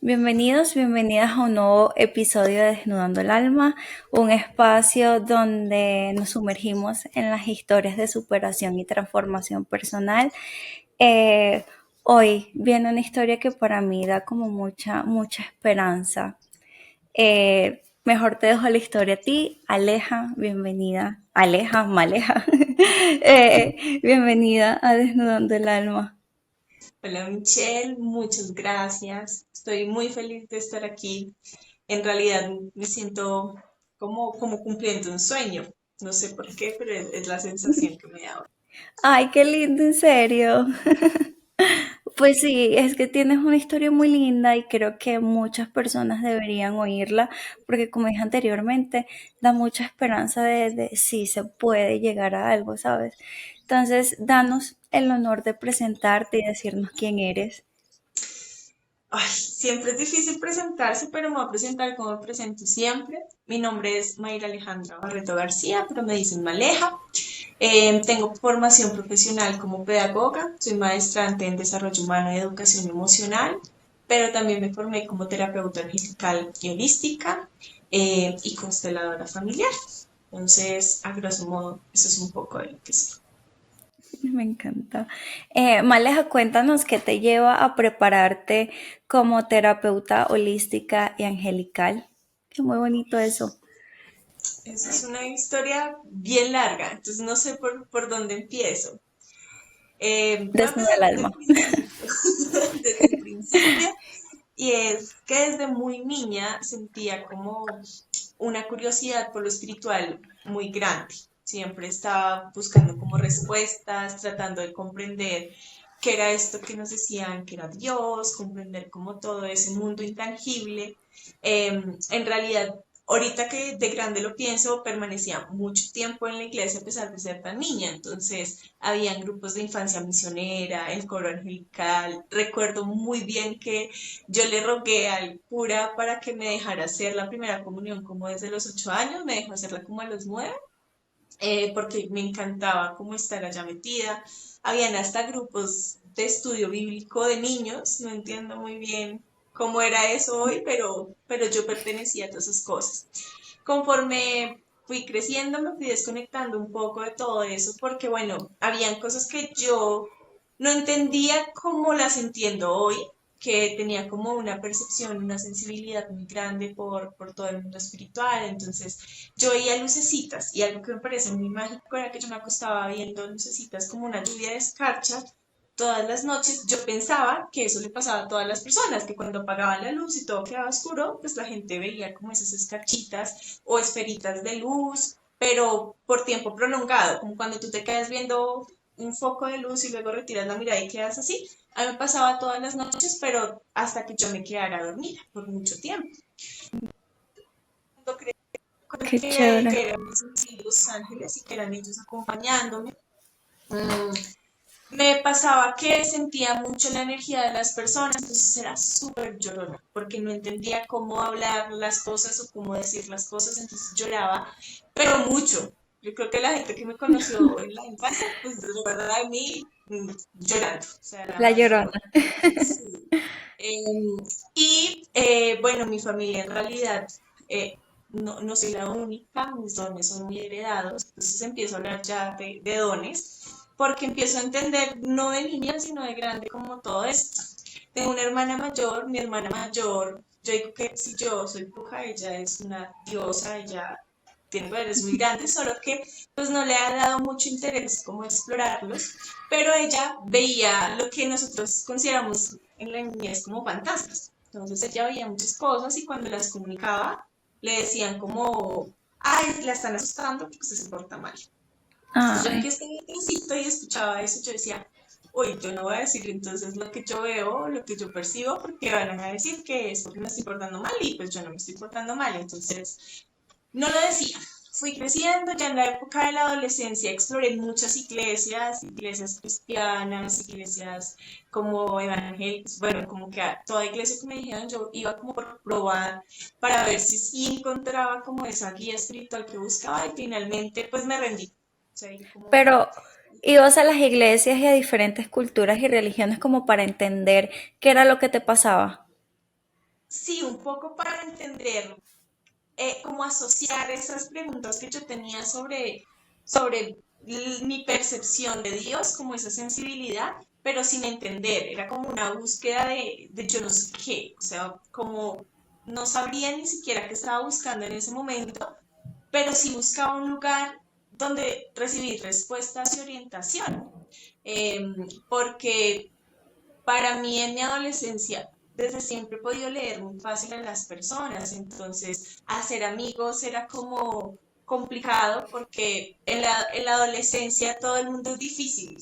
Bienvenidos, bienvenidas a un nuevo episodio de Desnudando el Alma, un espacio donde nos sumergimos en las historias de superación y transformación personal. Eh, Hoy viene una historia que para mí da como mucha esperanza. Mejor te dejo la historia a ti, Aleja, bienvenida. Aleja, Maleja. Bienvenida a Desnudando el Alma. Hola Michelle, muchas gracias. Estoy muy feliz de estar aquí. En realidad me siento como cumpliendo un sueño. No sé por qué, pero es la sensación que me da ahora. Ay, qué lindo, en serio. Pues sí, es que tienes una historia muy linda y creo que muchas personas deberían oírla porque como dije anteriormente, da mucha esperanza de si se puede llegar a algo, ¿sabes? Entonces, danos el honor de presentarte y decirnos quién eres. Ay, siempre es difícil presentarse, pero me voy a presentar como me presento siempre. Mi nombre es Mayra Alejandra Barreto García, pero me dicen Maleja. Tengo formación profesional como pedagoga, soy maestrante en desarrollo humano y educación emocional, pero también me formé como terapeuta angelical y holística y consteladora familiar. Entonces, a grosso modo, eso es un poco de lo que soy. Me encanta. Maleja, cuéntanos qué te lleva a prepararte como terapeuta holística y angelical. Qué muy bonito eso. Esa es una historia bien larga, entonces no sé por dónde empiezo. Voy a Desnuda empezar el desde el alma. principio, desde el principio, y es que desde muy niña sentía como una curiosidad por lo espiritual muy grande. Siempre estaba buscando como respuestas, tratando de comprender qué era esto que nos decían que era Dios, comprender como todo ese mundo intangible. En realidad, ahorita que de grande lo pienso, permanecía mucho tiempo en la iglesia a pesar de ser tan niña. Entonces, habían grupos de infancia misionera, el coro angelical. Recuerdo muy bien que yo le rogué al cura para que me dejara hacer la primera comunión como desde los 8 años, me dejó hacerla como a los 9, porque me encantaba como estar allá metida. Habían hasta grupos de estudio bíblico de niños, no entiendo muy bien cómo era eso hoy, pero yo pertenecía a todas esas cosas. Conforme fui creciendo, me fui desconectando un poco de todo eso, porque bueno, habían cosas que yo no entendía como las entiendo hoy, que tenía como una percepción, una sensibilidad muy grande por todo el mundo espiritual. Entonces, yo veía lucecitas y algo que me parece muy mágico era que yo me acostaba viendo lucecitas como una lluvia de escarcha todas las noches. Yo pensaba que eso le pasaba a todas las personas, que cuando apagaban la luz y todo quedaba oscuro, pues la gente veía como esas escarchitas o esferitas de luz, pero por tiempo prolongado, como cuando tú te quedas viendo un foco de luz y luego retiras la mirada y quedas así. A mí me pasaba todas las noches, pero hasta que yo me quedara dormida por mucho tiempo. Cuando Qué que chévere. eran los ángeles y que eran ellos acompañándome, mm, me pasaba que sentía mucho la energía de las personas, entonces era súper llorona, porque no entendía cómo hablar las cosas o cómo decir las cosas, entonces lloraba, pero mucho. Yo creo que la gente que me conoció en la infancia, pues recuerda de mí llorando, o sea, La era Llorona. yo. Sí. Bueno, mi familia en realidad no soy la única, mis dones son muy heredados, entonces empiezo a hablar ya de dones, porque empiezo a entender, no de niña, sino de grande, como todo esto. Tengo una hermana mayor, mi hermana mayor, yo digo que si yo soy bruja, ella es una diosa, ella tiene poderes muy grandes, solo que pues no le ha dado mucho interés como explorarlos, pero ella veía lo que nosotros consideramos en la niñez como fantasmas. Entonces ella veía muchas cosas y cuando las comunicaba le decían como, ay, la están asustando porque se porta mal. Entonces yo Ay, que estaba en el sitio y escuchaba eso, yo decía, uy, yo no voy a decir entonces lo que yo veo, lo que yo percibo, porque van a decir que es porque me estoy portando mal y pues yo no me estoy portando mal. Entonces no lo decía. Fui creciendo, ya en la época de la adolescencia exploré muchas iglesias, iglesias cristianas, iglesias como evangélicas, bueno, como que a toda iglesia que me dijeron yo iba como por probar para ver si sí encontraba como esa guía espiritual que buscaba y finalmente pues me rendí. O sea, dije como, pero ibas a las iglesias y a diferentes culturas y religiones como para entender qué era lo que te pasaba. sí, un poco para entender cómo asociar esas preguntas que yo tenía sobre mi percepción de Dios, como esa sensibilidad, pero sin entender, era como una búsqueda de yo no sé qué, o sea, como no sabría ni siquiera qué estaba buscando en ese momento, pero sí buscaba un lugar donde recibir respuestas y orientación. Porque para mí en mi adolescencia, desde siempre he podido leer muy fácil a las personas, entonces hacer amigos era como complicado porque en la adolescencia todo el mundo es difícil.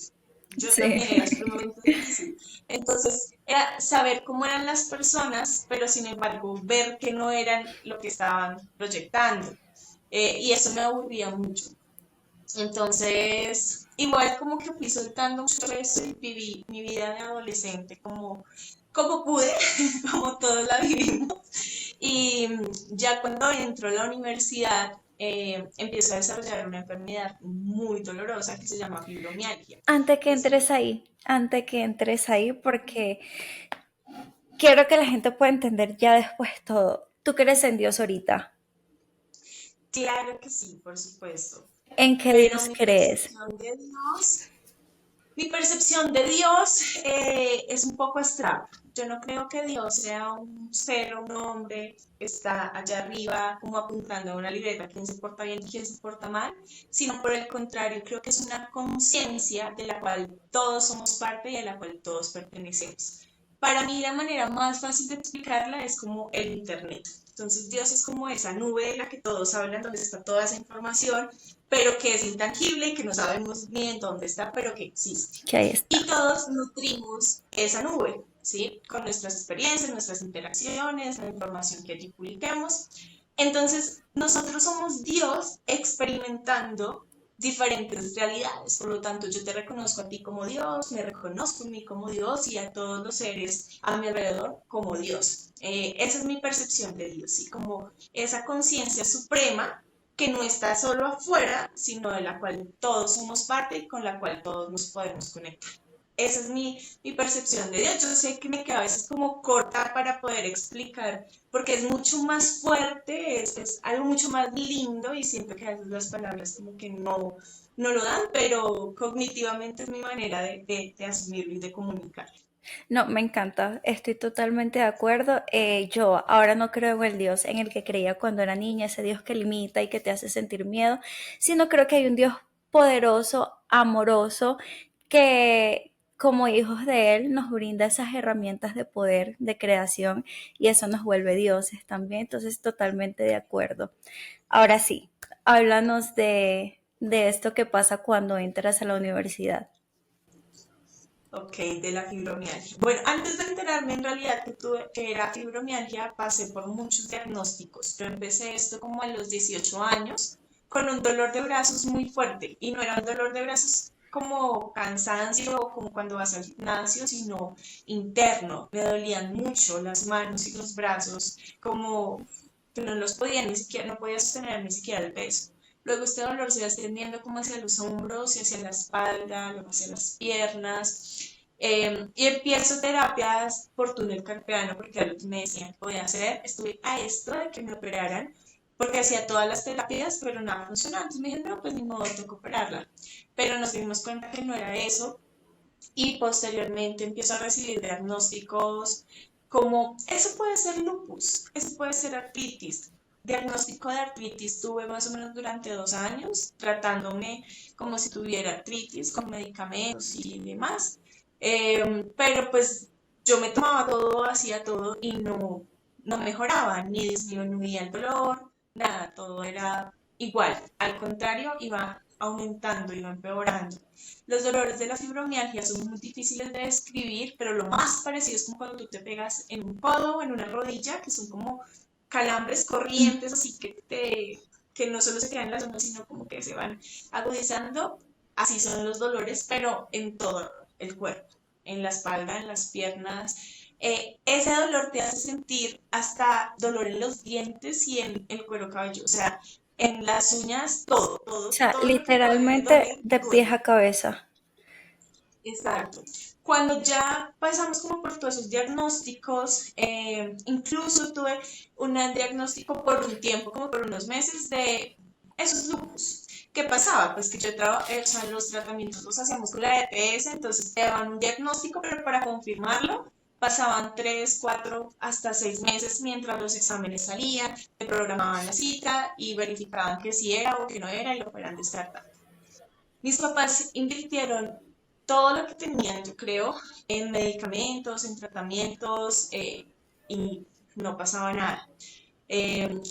Yo Sí. también era supremamente difícil. Entonces, era saber cómo eran las personas, pero sin embargo, ver que no eran lo que estaban proyectando. Y eso me aburría mucho. Entonces, igual como que fui soltando mucho eso y viví mi vida de adolescente como pude, como todos la vivimos. Y ya cuando entro a la universidad, empiezo a desarrollar una enfermedad muy dolorosa que se llama fibromialgia. Es, Antes que entres ahí, porque quiero que la gente pueda entender ya después todo. ¿Tú crees en Dios ahorita? claro que sí, por supuesto, ¿En qué pero Dios crees? Mi percepción de Dios es un poco abstracta. Yo no creo que Dios sea un ser o un hombre que está allá arriba como apuntando a una libreta quién se porta bien y quién se porta mal, sino por el contrario, creo que es una conciencia de la cual todos somos parte y a la cual todos pertenecemos. Para mí la manera más fácil de explicarla es como el Internet. Entonces Dios es como esa nube de la que todos hablan, donde está toda esa información, pero que es intangible y que no sabemos bien dónde está, pero que existe. Que ahí Y está. todos nutrimos esa nube, ¿sí? Con nuestras experiencias, nuestras interacciones, la información que allí publiquemos. Entonces, nosotros somos Dios experimentando diferentes realidades. Por lo tanto, yo te reconozco a ti como Dios, me reconozco a mí como Dios y a todos los seres a mi alrededor como Dios. Esa es mi percepción de Dios, ¿sí? Como esa conciencia suprema que no está solo afuera, sino de la cual todos somos parte y con la cual todos nos podemos conectar. Esa es mi percepción de Dios. Yo sé que me queda a veces como corta para poder explicar, porque es mucho más fuerte, es algo mucho más lindo y siento que a veces las palabras como que no lo dan, pero cognitivamente es mi manera de asumirlo y de comunicar. No, me encanta, estoy totalmente de acuerdo. Yo ahora no creo en el Dios en el que creía cuando era niña, ese Dios que limita y que te hace sentir miedo, sino creo que hay un Dios poderoso, amoroso, que como hijos de Él nos brinda esas herramientas de poder, de creación, y eso nos vuelve dioses también. Entonces, totalmente de acuerdo. Ahora sí, háblanos de esto que pasa cuando entras a la universidad. Ok, de la fibromialgia. Bueno, antes de enterarme en realidad que era fibromialgia, pasé por muchos diagnósticos. Yo empecé esto como a los 18 años con un dolor de brazos muy fuerte y no era un dolor de brazos como cansancio o como cuando vas al gimnasio, sino interno. Me dolían mucho las manos y los brazos, como que no los podía ni siquiera, no podía sostener ni siquiera el peso. Luego este dolor se va extendiendo como hacia los hombros y hacia la espalda, luego hacia las piernas. Y empiezo terapias por túnel carpiano porque era lo que me decían que podía hacer. Estuve a esto de que me operaran porque hacía todas las terapias, pero nada funcionaba. Entonces me dijeron, no, pues ni modo, tengo que operarla. Pero nos dimos cuenta que no era eso y posteriormente empiezo a recibir diagnósticos como, eso puede ser lupus, eso puede ser artritis. Diagnóstico de artritis tuve más o menos durante 2 años, tratándome como si tuviera artritis, con medicamentos y demás. Pero pues yo me tomaba todo, hacía todo y no mejoraba, ni disminuía el dolor, nada, todo era igual. Al contrario, iba aumentando, iba empeorando. Los dolores de la fibromialgia son muy difíciles de describir, pero lo más parecido es como cuando tú te pegas en un codo o en una rodilla, que son como calambres corrientes, así que no solo se quedan en la zona, sino como que se van agudizando. Así son los dolores, pero en todo el cuerpo, en la espalda, en las piernas. Ese dolor te hace sentir hasta dolor en los dientes y en el cuero cabelludo, o sea, en las uñas, todo, O todo, sea, todo lo que puede literalmente doler, de pies duele. a cabeza. Exacto. Cuando ya pasamos como por todos esos diagnósticos, incluso tuve un diagnóstico por un tiempo, como por unos meses, de esos lupus. ¿Qué pasaba? Pues que o sea, los tratamientos los hacíamos con la EPS, entonces te daban un diagnóstico, pero para confirmarlo pasaban 3, 4, hasta 6 meses mientras los exámenes salían, te programaban la cita y verificaban que sí era o que no era y lo fueran descartando. Mis papás invirtieron todo lo que tenían, yo creo, en medicamentos, en tratamientos, y no pasaba nada.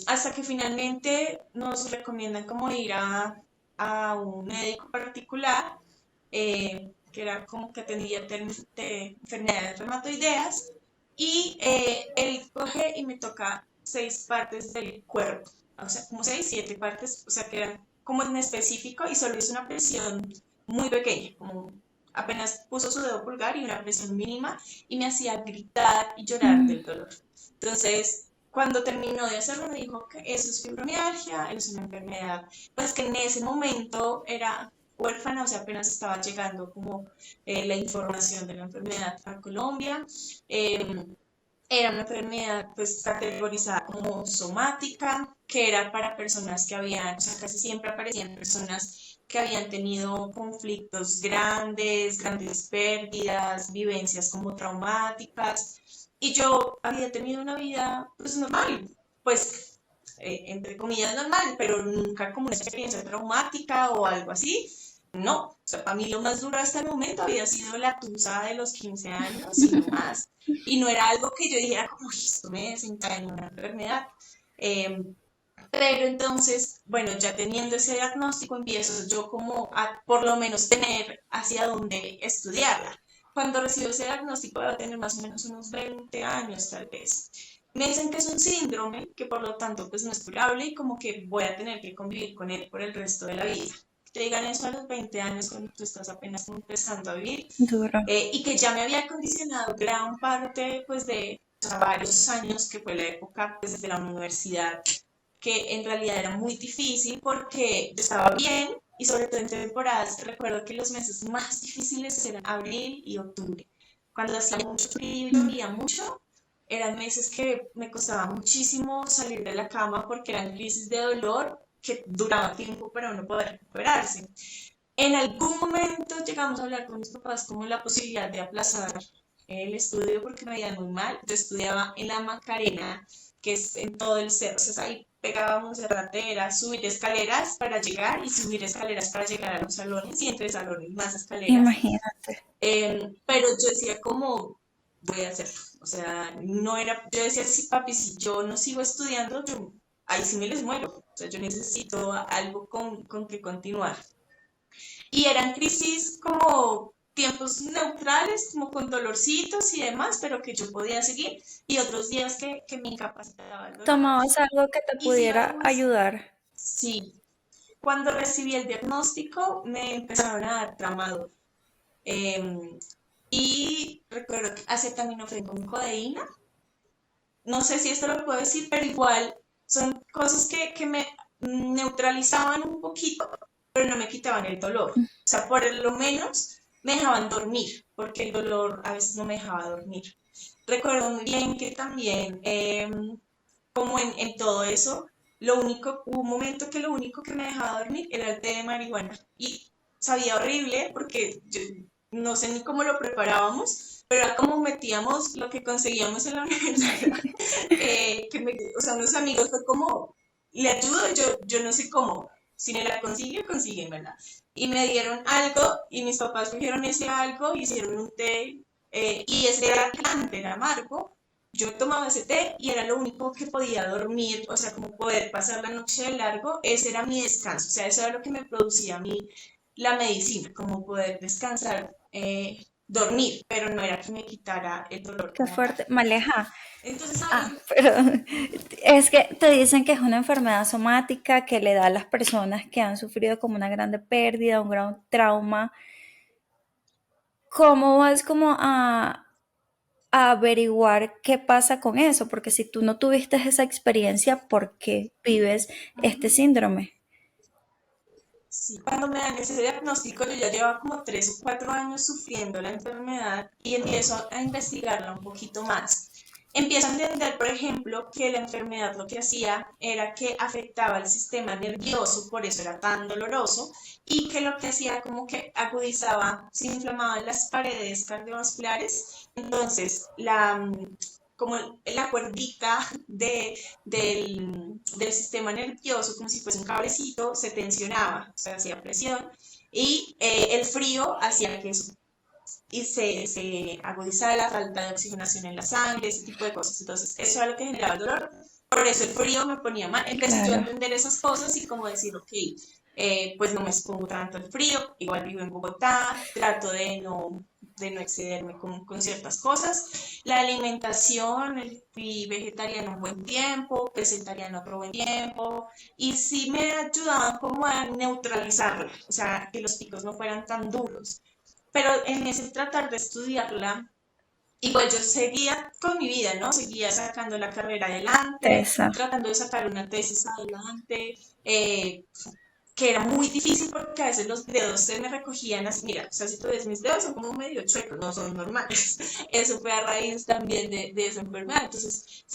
Hasta que finalmente nos recomiendan como ir a un médico particular, que era como que atendía enfermedades reumatoideas, y él coge y me toca 6 partes del cuerpo, o sea, como 6, 7 partes, o sea, que eran como en específico y solo hizo una presión muy pequeña, como apenas puso su dedo pulgar y una presión mínima y me hacía gritar y llorar Mm, del dolor. Entonces, cuando terminó de hacerlo, me dijo que eso es fibromialgia, es una enfermedad, pues que en ese momento era huérfana, o sea, apenas estaba llegando como la información de la enfermedad a Colombia. Eh, Era una enfermedad pues categorizada como somática, que era para personas que habían, o sea, casi siempre aparecían personas que habían tenido conflictos grandes, grandes pérdidas, vivencias como traumáticas. Y yo había tenido una vida pues normal, pues entre comillas normal, pero nunca como una experiencia traumática o algo así. No, o sea, para mí lo más duro hasta el momento había sido la tusa de los 15 años y no más. Y no era algo que yo dijera como, "Uy, esto me desencadena una enfermedad". Eh, pero entonces, bueno, ya teniendo ese diagnóstico, empiezo yo como a por lo menos tener hacia dónde estudiarla. Cuando recibo ese diagnóstico voy a tener más o menos unos 20 años tal vez. Me dicen que es un síndrome, que por lo tanto pues no es curable y como que voy a tener que convivir con él por el resto de la vida. Te digan eso a los 20 años cuando tú estás apenas empezando a vivir, duro. y que ya me había condicionado gran parte pues de, o sea, varios años que fue la época pues de la universidad, que en realidad era muy difícil porque yo estaba bien y sobre todo en temporadas, recuerdo que los meses más difíciles eran abril y octubre. Cuando hacía mucho frío y Mm. llovía mucho, eran meses que me costaba muchísimo salir de la cama porque eran crisis de dolor que duraban tiempo para uno poder recuperarse. En algún momento llegamos a hablar con mis papás como la posibilidad de aplazar el estudio porque me veía muy mal. Yo estudiaba en la Macarena, que es en todo el cerro. O sea, ahí pegábamos era subir escaleras para llegar y subir escaleras para llegar a los salones y entre salones más escaleras. Imagínate. Pero yo decía como, voy a hacerlo. O sea, no era, yo decía, sí, papi, si yo no sigo estudiando, yo ahí sí me les muero. O sea, yo necesito algo con que continuar. Y eran crisis como tiempos neutrales, como con dolorcitos y demás, pero que yo podía seguir, y otros días que me incapacitaba el dolor. ¿Tomabas algo que te Y si iba pudiera demasiado, ayudar? sí, cuando recibí el diagnóstico me empezaron a dar tramador. Y recuerdo que acetaminofén con codeína, no sé si esto lo puedo decir, pero igual son cosas que me neutralizaban un poquito, pero no me quitaban el dolor. O sea, por lo menos me dejaban dormir, porque el dolor a veces no me dejaba dormir. Recuerdo muy bien que también, como en todo eso, hubo un momento que lo único que me dejaba dormir era el té de marihuana. Y sabía horrible porque yo no sé ni cómo lo preparábamos, pero era como metíamos lo que conseguíamos en la universidad. O sea, unos amigos fue como, le ayudo, yo no sé cómo, si me la consigue, consiguen, ¿verdad? Y me dieron algo y mis papás cogieron ese algo, hicieron un té, y ese era picante, era amargo. Yo tomaba ese té y era lo único que podía dormir, o sea, como poder pasar la noche de largo, ese era mi descanso, o sea, eso era lo que me producía a mí la medicina, como poder descansar, dormir, pero no era que me quitara el dolor Qué como tal. fuerte. Maleja. Entonces, Ah, pero es que te dicen que es una enfermedad somática que le da a las personas que han sufrido como una grande pérdida, un gran trauma. ¿Cómo vas como a averiguar qué pasa con eso? Porque si tú no tuviste esa experiencia, ¿por qué vives este síndrome? Sí, cuando me dan ese diagnóstico, yo ya llevaba como 3 o 4 años sufriendo la enfermedad y empiezo a investigarla un poquito más. Empiezo a entender, por ejemplo, que la enfermedad lo que hacía era que afectaba el sistema nervioso, por eso era tan doloroso, y que lo que hacía como que agudizaba, se inflamaban las paredes cardiovasculares, entonces como la cuerdita del sistema nervioso, como si fuese un cablecito, se tensionaba, o sea, hacía presión, y el frío hacía que eso y se agudizaba la falta de oxigenación en la sangre, ese tipo de cosas. Entonces, eso era lo que generaba el dolor. Por eso el frío me ponía mal. Empecé yo a Claro, entender esas cosas y como decir, ok, pues no me expongo tanto al frío, igual vivo en Bogotá, trato de no excederme con ciertas cosas. La alimentación, fui vegetariano un buen tiempo, vegetariano otro buen tiempo, y sí me ayudaban como a neutralizarla, o sea, que los picos no fueran tan duros. Pero en ese tratar de estudiarla, igual yo seguía con mi vida, ¿no? Seguía sacando la carrera adelante, esa, tratando de sacar una tesis adelante, eh, que era muy difícil porque a veces los dedos se me recogían así, mira, o sea, si tú ves mis dedos son como medio chuecos, no son normales. Eso fue a raíz también de esa enfermedad. Entonces,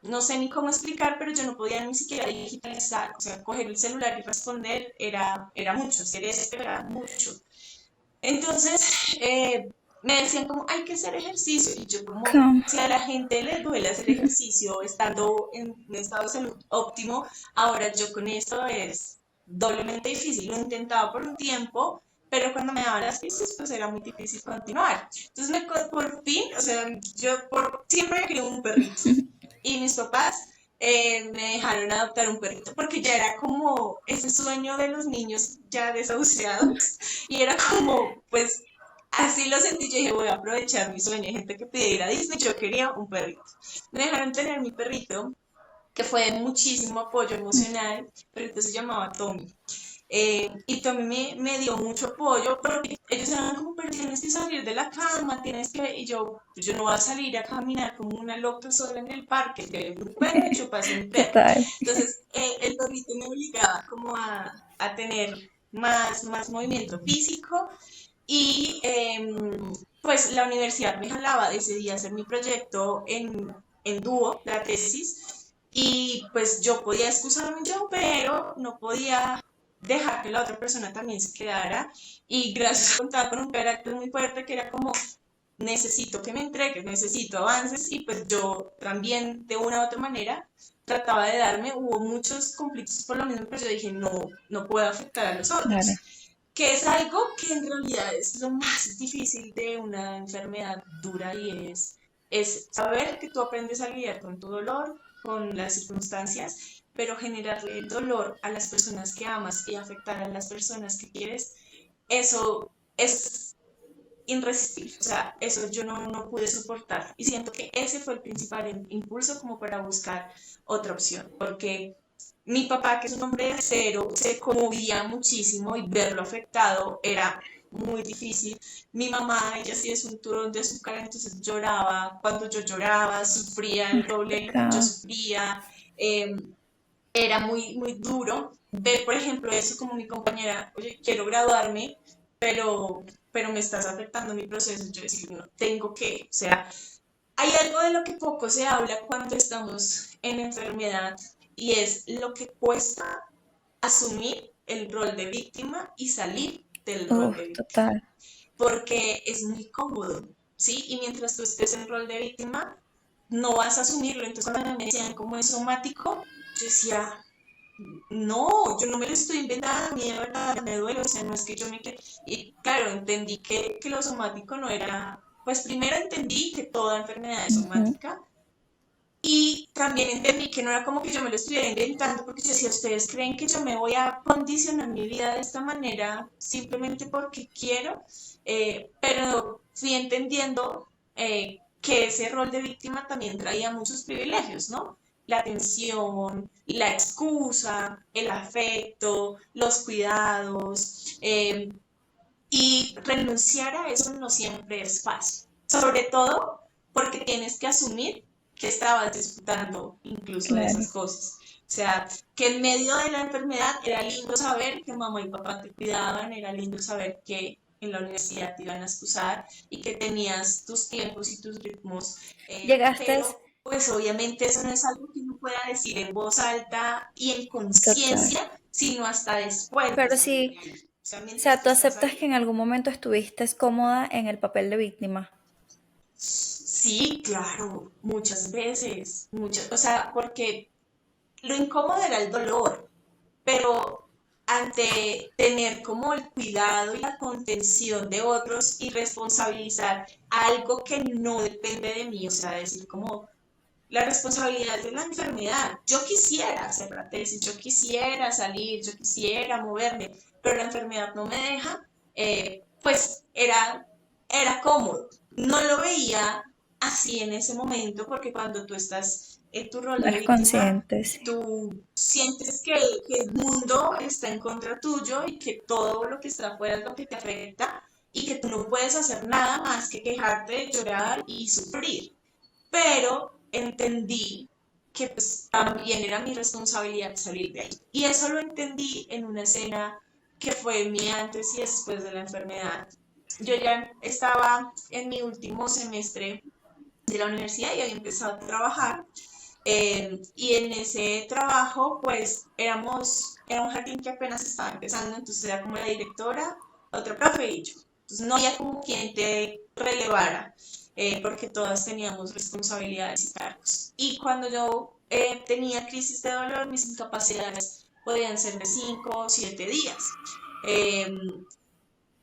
no sé ni cómo explicar, pero yo no podía ni siquiera digitalizar, o sea, coger el celular y responder era mucho, hacer eso era mucho. Entonces, me decían como, hay que hacer ejercicio. Y yo como, como, si a la gente le duele hacer ejercicio estando en un estado de salud óptimo, ahora yo con esto es doblemente difícil. Lo intentaba por un tiempo, pero cuando me daban las crisis, pues era muy difícil continuar. Entonces, por fin, o sea, siempre quería un perrito. Y mis papás me dejaron adoptar un perrito porque ya era como ese sueño de los niños ya desahuciados y era como, pues, así lo sentí. Yo dije, voy a aprovechar mi sueño. Hay gente que pide ir a Disney, yo quería un perrito. Me dejaron tener mi perrito, que fue de muchísimo apoyo emocional. El perrito se llamaba Tommy. Y Tommy me dio mucho apoyo, porque ellos eran como, pero tienes que salir de la cama, tienes que, y yo no voy a salir a caminar como una loca sola en el parque, que hay un perro y yo paso mi perro. total. Entonces, el perrito me obligaba como a tener más movimiento físico y pues la universidad me jalaba, decidí hacer mi proyecto en dúo, la tesis, y pues yo podía excusarme yo, pero no podía dejar que la otra persona también se quedara, y gracias contaba con un carácter muy fuerte que era como, necesito que me entregues, necesito avances, y pues yo también de una u otra manera trataba de darme, hubo muchos conflictos por lo mismo, pero yo dije, no, no puedo afectar a los Claro, otros, que es algo que en realidad es lo más difícil de una enfermedad dura, y es saber que tú aprendes a lidiar con tu dolor, con las circunstancias, pero generarle el dolor a las personas que amas y afectar a las personas que quieres, eso es irresistible. O sea, eso yo no pude soportar. Y siento que ese fue el principal impulso como para buscar otra opción, porque mi papá, que es un hombre de cero, se conmovía muchísimo y verlo afectado era muy difícil. Mi mamá, ella sí es un turón de azúcar, entonces lloraba. Cuando yo lloraba, sufría el doble, yo acá, sufría. Eh, Era muy duro ver, por ejemplo, eso como mi compañera, oye, quiero graduarme, pero me estás afectando mi proceso. Yo decir, no, tengo que, o sea, hay algo de lo que poco se habla cuando estamos en enfermedad y es lo que cuesta asumir el rol de víctima y salir del rol de víctima, total. porque es muy cómodo, ¿sí? Y mientras tú estés en rol de víctima, no vas a asumirlo. Entonces, cuando me decían cómo es somático, yo decía, no, yo no me lo estoy inventando, a mí de verdad me duele, o sea, no es que yo me... Y claro, entendí que lo somático no era, pues primero entendí que toda enfermedad es Ujú. somática, y también entendí que no era como que yo me lo estuviera inventando, porque yo decía, ¿ustedes creen que yo me voy a condicionar mi vida de esta manera simplemente porque quiero? Pero fui entendiendo que ese rol de víctima también traía muchos privilegios, ¿no? La atención, la excusa, el afecto, los cuidados, y renunciar a eso no siempre es fácil, sobre todo porque tienes que asumir que estabas disfrutando incluso de claro. esas cosas. O sea, que en medio de la enfermedad era lindo saber que mamá y papá te cuidaban, era lindo saber que en la universidad te iban a excusar y que tenías tus tiempos y tus ritmos, Llegaste, pero pues obviamente eso no es algo que uno pueda decir en voz alta y en total. conciencia, sino hasta después de Pero salir sí, de ahí. O sea, o mientras sea, tú tú estás aceptas ahí, que en algún momento estuviste cómoda en el papel de víctima. sí, claro, muchas veces, muchas, o sea, porque lo incómodo era el dolor, pero ante tener como el cuidado y la contención de otros y responsabilizar algo que no depende de mí, o sea, decir como la responsabilidad de la enfermedad. Yo quisiera hacer la tesis, yo quisiera salir, yo quisiera moverme, pero la enfermedad no me deja, pues era cómodo. No lo veía así en ese momento porque cuando tú estás en tu rol No de eres víctima, consciente, sí. tú sientes que el mundo está en contra tuyo y que todo lo que está afuera es lo que te afecta y que tú no puedes hacer nada más que quejarte, llorar y sufrir, pero entendí que pues también era mi responsabilidad salir de ahí. Y eso lo entendí en una escena que fue mi antes y después de la enfermedad. Yo ya estaba en mi último semestre de la universidad y había empezado a trabajar. Y en ese trabajo, pues era un jardín que apenas estaba empezando, entonces era como la directora, otra profe y yo. Entonces no había como quien te relevara, porque todas teníamos responsabilidades y cargos. Y cuando yo tenía crisis de dolor, mis incapacidades podían ser de 5 o 7 días. Eh,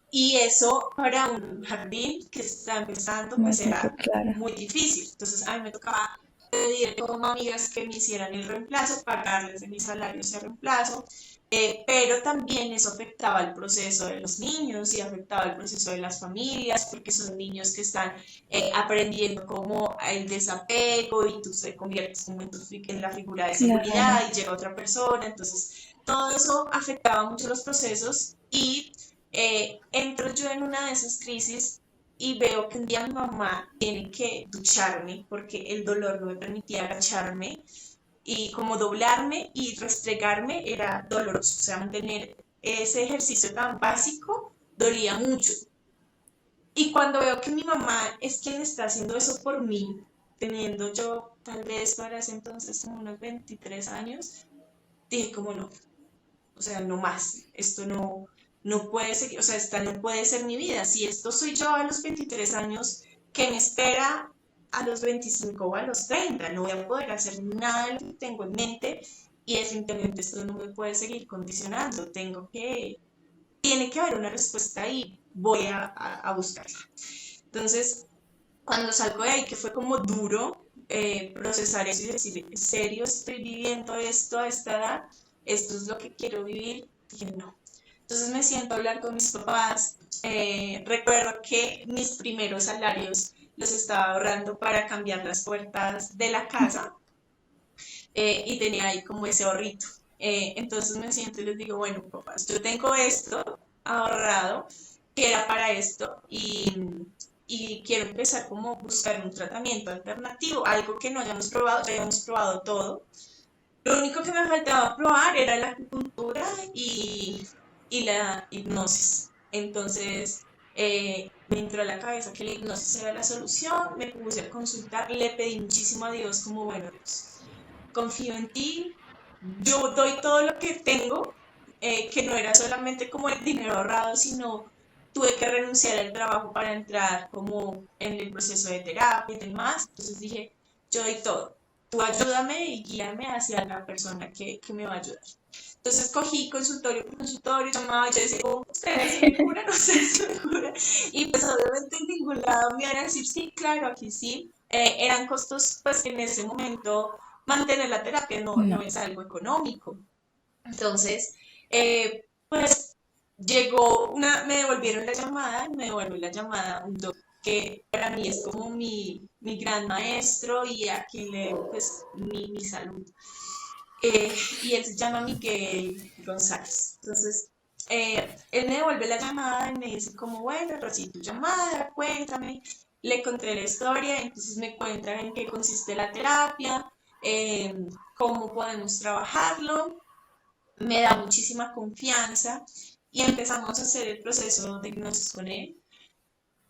y eso para un jardín que está empezando, Muy pues poco era claro. muy difícil. Entonces a mí me tocaba pedir como amigas que me hicieran el reemplazo, pagarles de mi salario ese reemplazo, pero también eso afectaba el proceso de los niños y afectaba el proceso de las familias, porque son niños que están aprendiendo como el desapego y tú te conviertes como en la figura de Claro. seguridad y llega otra persona, entonces todo eso afectaba mucho los procesos y entro yo en una de esas crisis y veo que un día mi mamá tiene que ducharme porque el dolor no me permitía agacharme y como doblarme y restregarme era doloroso, o sea, mantener ese ejercicio tan básico dolía mucho. Y cuando veo que mi mamá es quien está haciendo eso por mí, teniendo yo tal vez para ese entonces como unos 23 años, dije como no, o sea, no más, esto no puede ser, o sea, esta no puede ser mi vida. Si esto soy yo a los 23 años, ¿qué me espera a los 25 o a los 30? No voy a poder hacer nada de lo que tengo en mente y definitivamente esto no me puede seguir condicionando. Tiene que haber una respuesta ahí, voy a buscarla. Entonces, cuando salgo de ahí, que fue como duro procesar eso y decir, ¿en serio estoy viviendo esto a esta edad? ¿Esto es lo que quiero vivir? Dije, no. Entonces me siento a hablar con mis papás. Recuerdo que mis primeros salarios los estaba ahorrando para cambiar las puertas de la casa y tenía ahí como ese ahorrito. Entonces me siento y les digo, bueno, papás, yo tengo esto ahorrado que era para esto y quiero empezar como a buscar un tratamiento alternativo, algo que no hayamos probado, ya hayamos probado todo. Lo único que me faltaba probar era la acupuntura y la hipnosis. Entonces me entró a la cabeza que la hipnosis era la solución, me puse a consultar, le pedí muchísimo a Dios como, bueno, Dios, confío en ti, yo doy todo lo que tengo, que no era solamente como el dinero ahorrado, sino tuve que renunciar al trabajo para entrar como en el proceso de terapia y demás. Entonces dije, yo doy todo, tú ayúdame y guíame hacia la persona que me va a ayudar. Entonces cogí consultorio por consultorio, llamaba y yo decía, oh, ¿ustedes me curan? ¿Ustedes me curan? Y pues obviamente en ningún lado me iban a decir, sí, claro, aquí sí. Eran costos pues que en ese momento mantener la terapia no No. es algo económico. Entonces, pues llegó me devolvieron la llamada, me devolvió la llamada un doctor que para mí es como mi gran maestro y a quien le debo pues mi salud. Y él se llama Miguel González. Entonces, él me devuelve la llamada y me dice como, bueno, recibí tu llamada, cuéntame. le conté la historia, entonces me cuentan en qué consiste la terapia, cómo podemos trabajarlo, me da muchísima confianza y empezamos a hacer el proceso de hipnosis con él.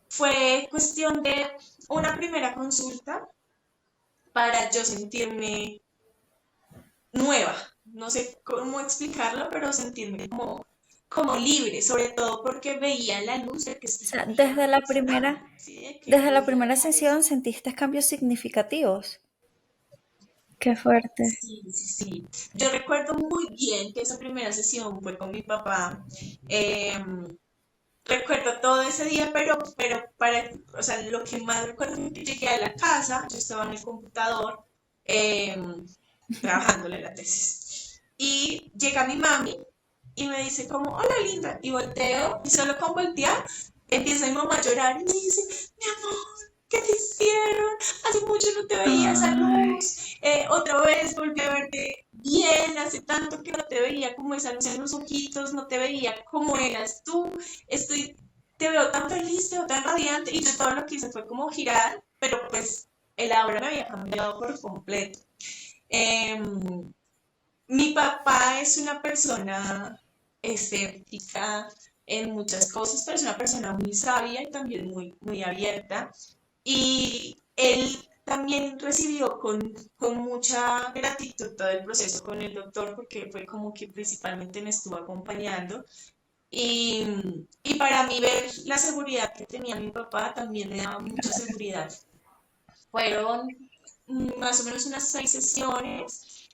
Fue cuestión de una primera consulta para yo sentirme nueva. No sé cómo explicarlo, pero sentirme como libre, sobre todo porque veía la luz de que O estoy sea, sanando, ¿sí? De que desde la podía primera dejar eso. sesión sentiste cambios significativos. Qué fuerte. Sí, sí, sí. Yo recuerdo muy bien que esa primera sesión fue con mi papá. Em, Recuerdo todo ese día, pero o sea, lo que más recuerdo es que llegué a la casa, yo estaba en el computador em, trabajándole la tesis. Y llega mi mami y me dice como, hola linda, y volteo, y solo con voltear, empieza mi mamá a llorar y me dice, mi amor, ¿qué te hicieron? Hace mucho no te veía esa Ay, luz, otra vez volví a verte bien, hace tanto que no te veía como esa luz en los ojitos, no te veía como eras tú, estoy, te veo tan feliz, te veo tan radiante, y yo todo lo que hice fue como girar, pero pues el aura me había cambiado por completo. Em, Mi papá es una persona escéptica en muchas cosas, pero es una persona muy sabia y también muy abierta. Y él también recibió con mucha gratitud todo el proceso con el doctor porque fue como que principalmente me estuvo acompañando. Y, y para mí ver la seguridad que tenía mi papá también me daba mucha seguridad. Fueron más o menos unas 6 sesiones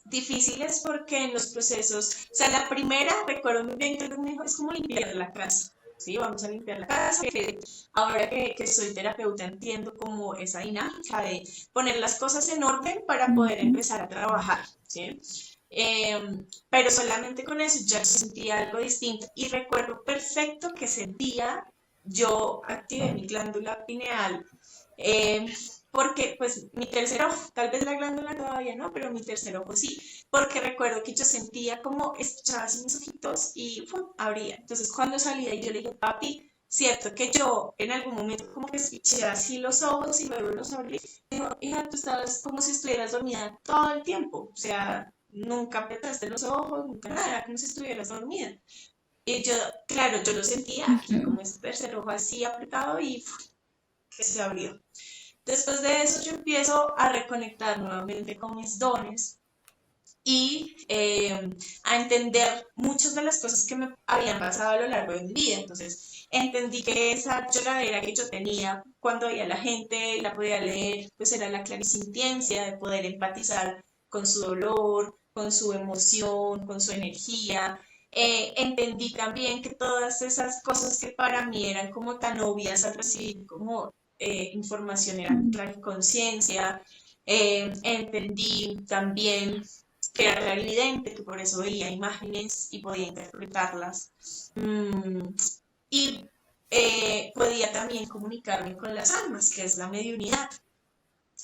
difíciles porque en los procesos, o sea, la primera, recuerdo muy bien que me dijo, es como limpiar la casa, ¿sí? Vamos a limpiar la casa, que ahora que soy terapeuta entiendo como esa dinámica de poner las cosas en orden para poder ujú. empezar a trabajar, ¿sí? Pero solamente con eso ya sentía algo distinto y recuerdo perfecto que ese día yo activé mi glándula pineal eh, porque pues mi tercer ojo, tal vez la glándula todavía no, pero mi tercer ojo sí, porque recuerdo que yo sentía como echaba así mis ojitos y ¡pum! Abría. Entonces cuando salía y yo le dije, papi, cierto que yo en algún momento como que eché así los ojos y luego los abrí, dijo, hija, tú estabas como si estuvieras dormida todo el tiempo, o sea, nunca apretaste los ojos, nunca nada, era como si estuvieras dormida. Y yo, claro, yo lo sentía aquí, Ujú. como ese tercer ojo así apretado y ¡pum! Que se abrió. Después de eso yo empiezo a reconectar nuevamente con mis dones y a entender muchas de las cosas que me habían pasado a lo largo de mi vida. Entonces entendí que esa lloradera que yo tenía cuando veía a la gente, la podía leer, pues era la clarisintiencia de poder empatizar con su dolor, con su emoción, con su energía. Entendí también que todas esas cosas que para mí eran como tan obvias al recibir como información eran clariconciencia. Entendí también que era clarividente, que por eso veía imágenes y podía interpretarlas. Mm, y podía también comunicarme con las almas, que es la mediunidad.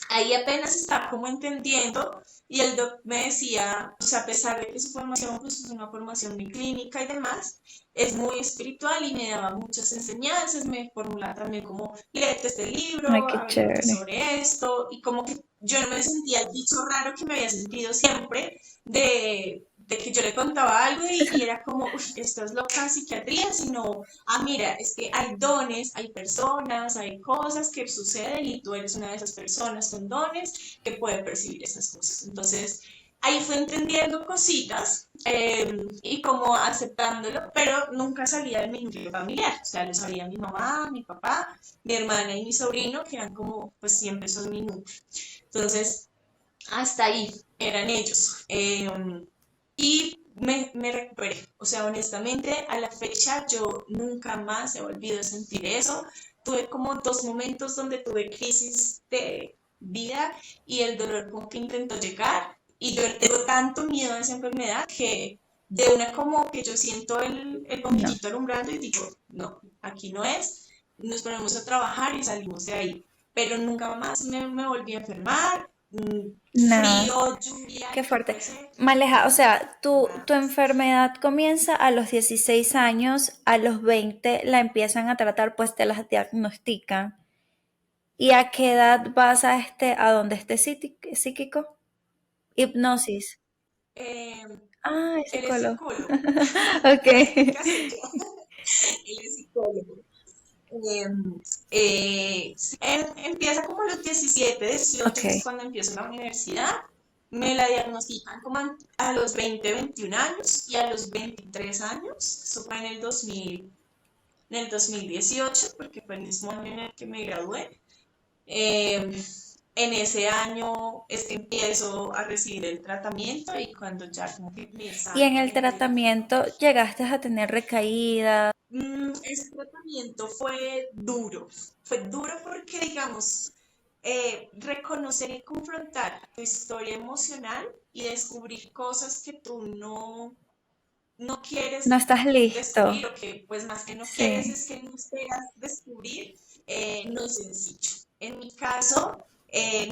Ahí apenas estaba como entendiendo y el doc me decía, o sea, a pesar de que su formación pues, es una formación muy clínica y demás, es muy espiritual y me daba muchas enseñanzas, me formulaba también como, léete este Ay, libro, qué averígate chévere. sobre esto y como que yo no me sentía el bicho raro que me había sentido siempre de que yo le contaba algo y era como, uy, esto es loca psiquiatría, sino mira, es que hay dones, hay personas, hay cosas que suceden y tú eres una de esas personas con dones que puede percibir esas cosas. Entonces, ahí fue entendiendo cositas y como aceptándolo, pero nunca salía de mi núcleo familiar. O sea, lo sabía mi mamá, mi papá, mi hermana y mi sobrino, que eran como, pues siempre son mi núcleo. Entonces, hasta ahí eran ellos. Y me recuperé. O sea, honestamente, a la fecha yo nunca más he volvido a sentir eso. Tuve como 2 momentos donde tuve crisis de vida y el dolor como que intentó llegar. Y yo tengo tanto miedo a esa enfermedad que de una como que yo siento el No. bombillito alumbrando y digo, no, aquí no es. Nos ponemos a trabajar y salimos de ahí. Pero nunca más me volví a enfermar, Nada, frío, lluvia, qué lo que fuerte. fuese, Maleja, o sea, nada tu más. enfermedad comienza a los 16 años, a los 20 la empiezan a tratar, pues te las diagnostican. ¿Y a qué edad vas a donde esté psíquico? Hipnosis. Eh, Ah, es él es psicólogo. psicólogo, Ok. en este caso yo, él es psicólogo. Eh, sí, él empieza como a los 17, 18, Ok. que es cuando empiezo la universidad. Me la diagnostican como a los 20, 21 años y a los 23 años. Eso fue en el 2018, porque fue el mismo año en el que me gradué. Eh, en ese año es que empiezo a recibir el tratamiento y cuando ya como que me Y en sacan el tratamiento llegaste a tener recaída. ese tratamiento fue duro porque, digamos, reconocer y confrontar tu historia emocional y descubrir cosas que tú no No quieres estás listo. descubrir o que pues más que no quieres Sí. es que no esperas descubrir, no es sencillo. En mi caso,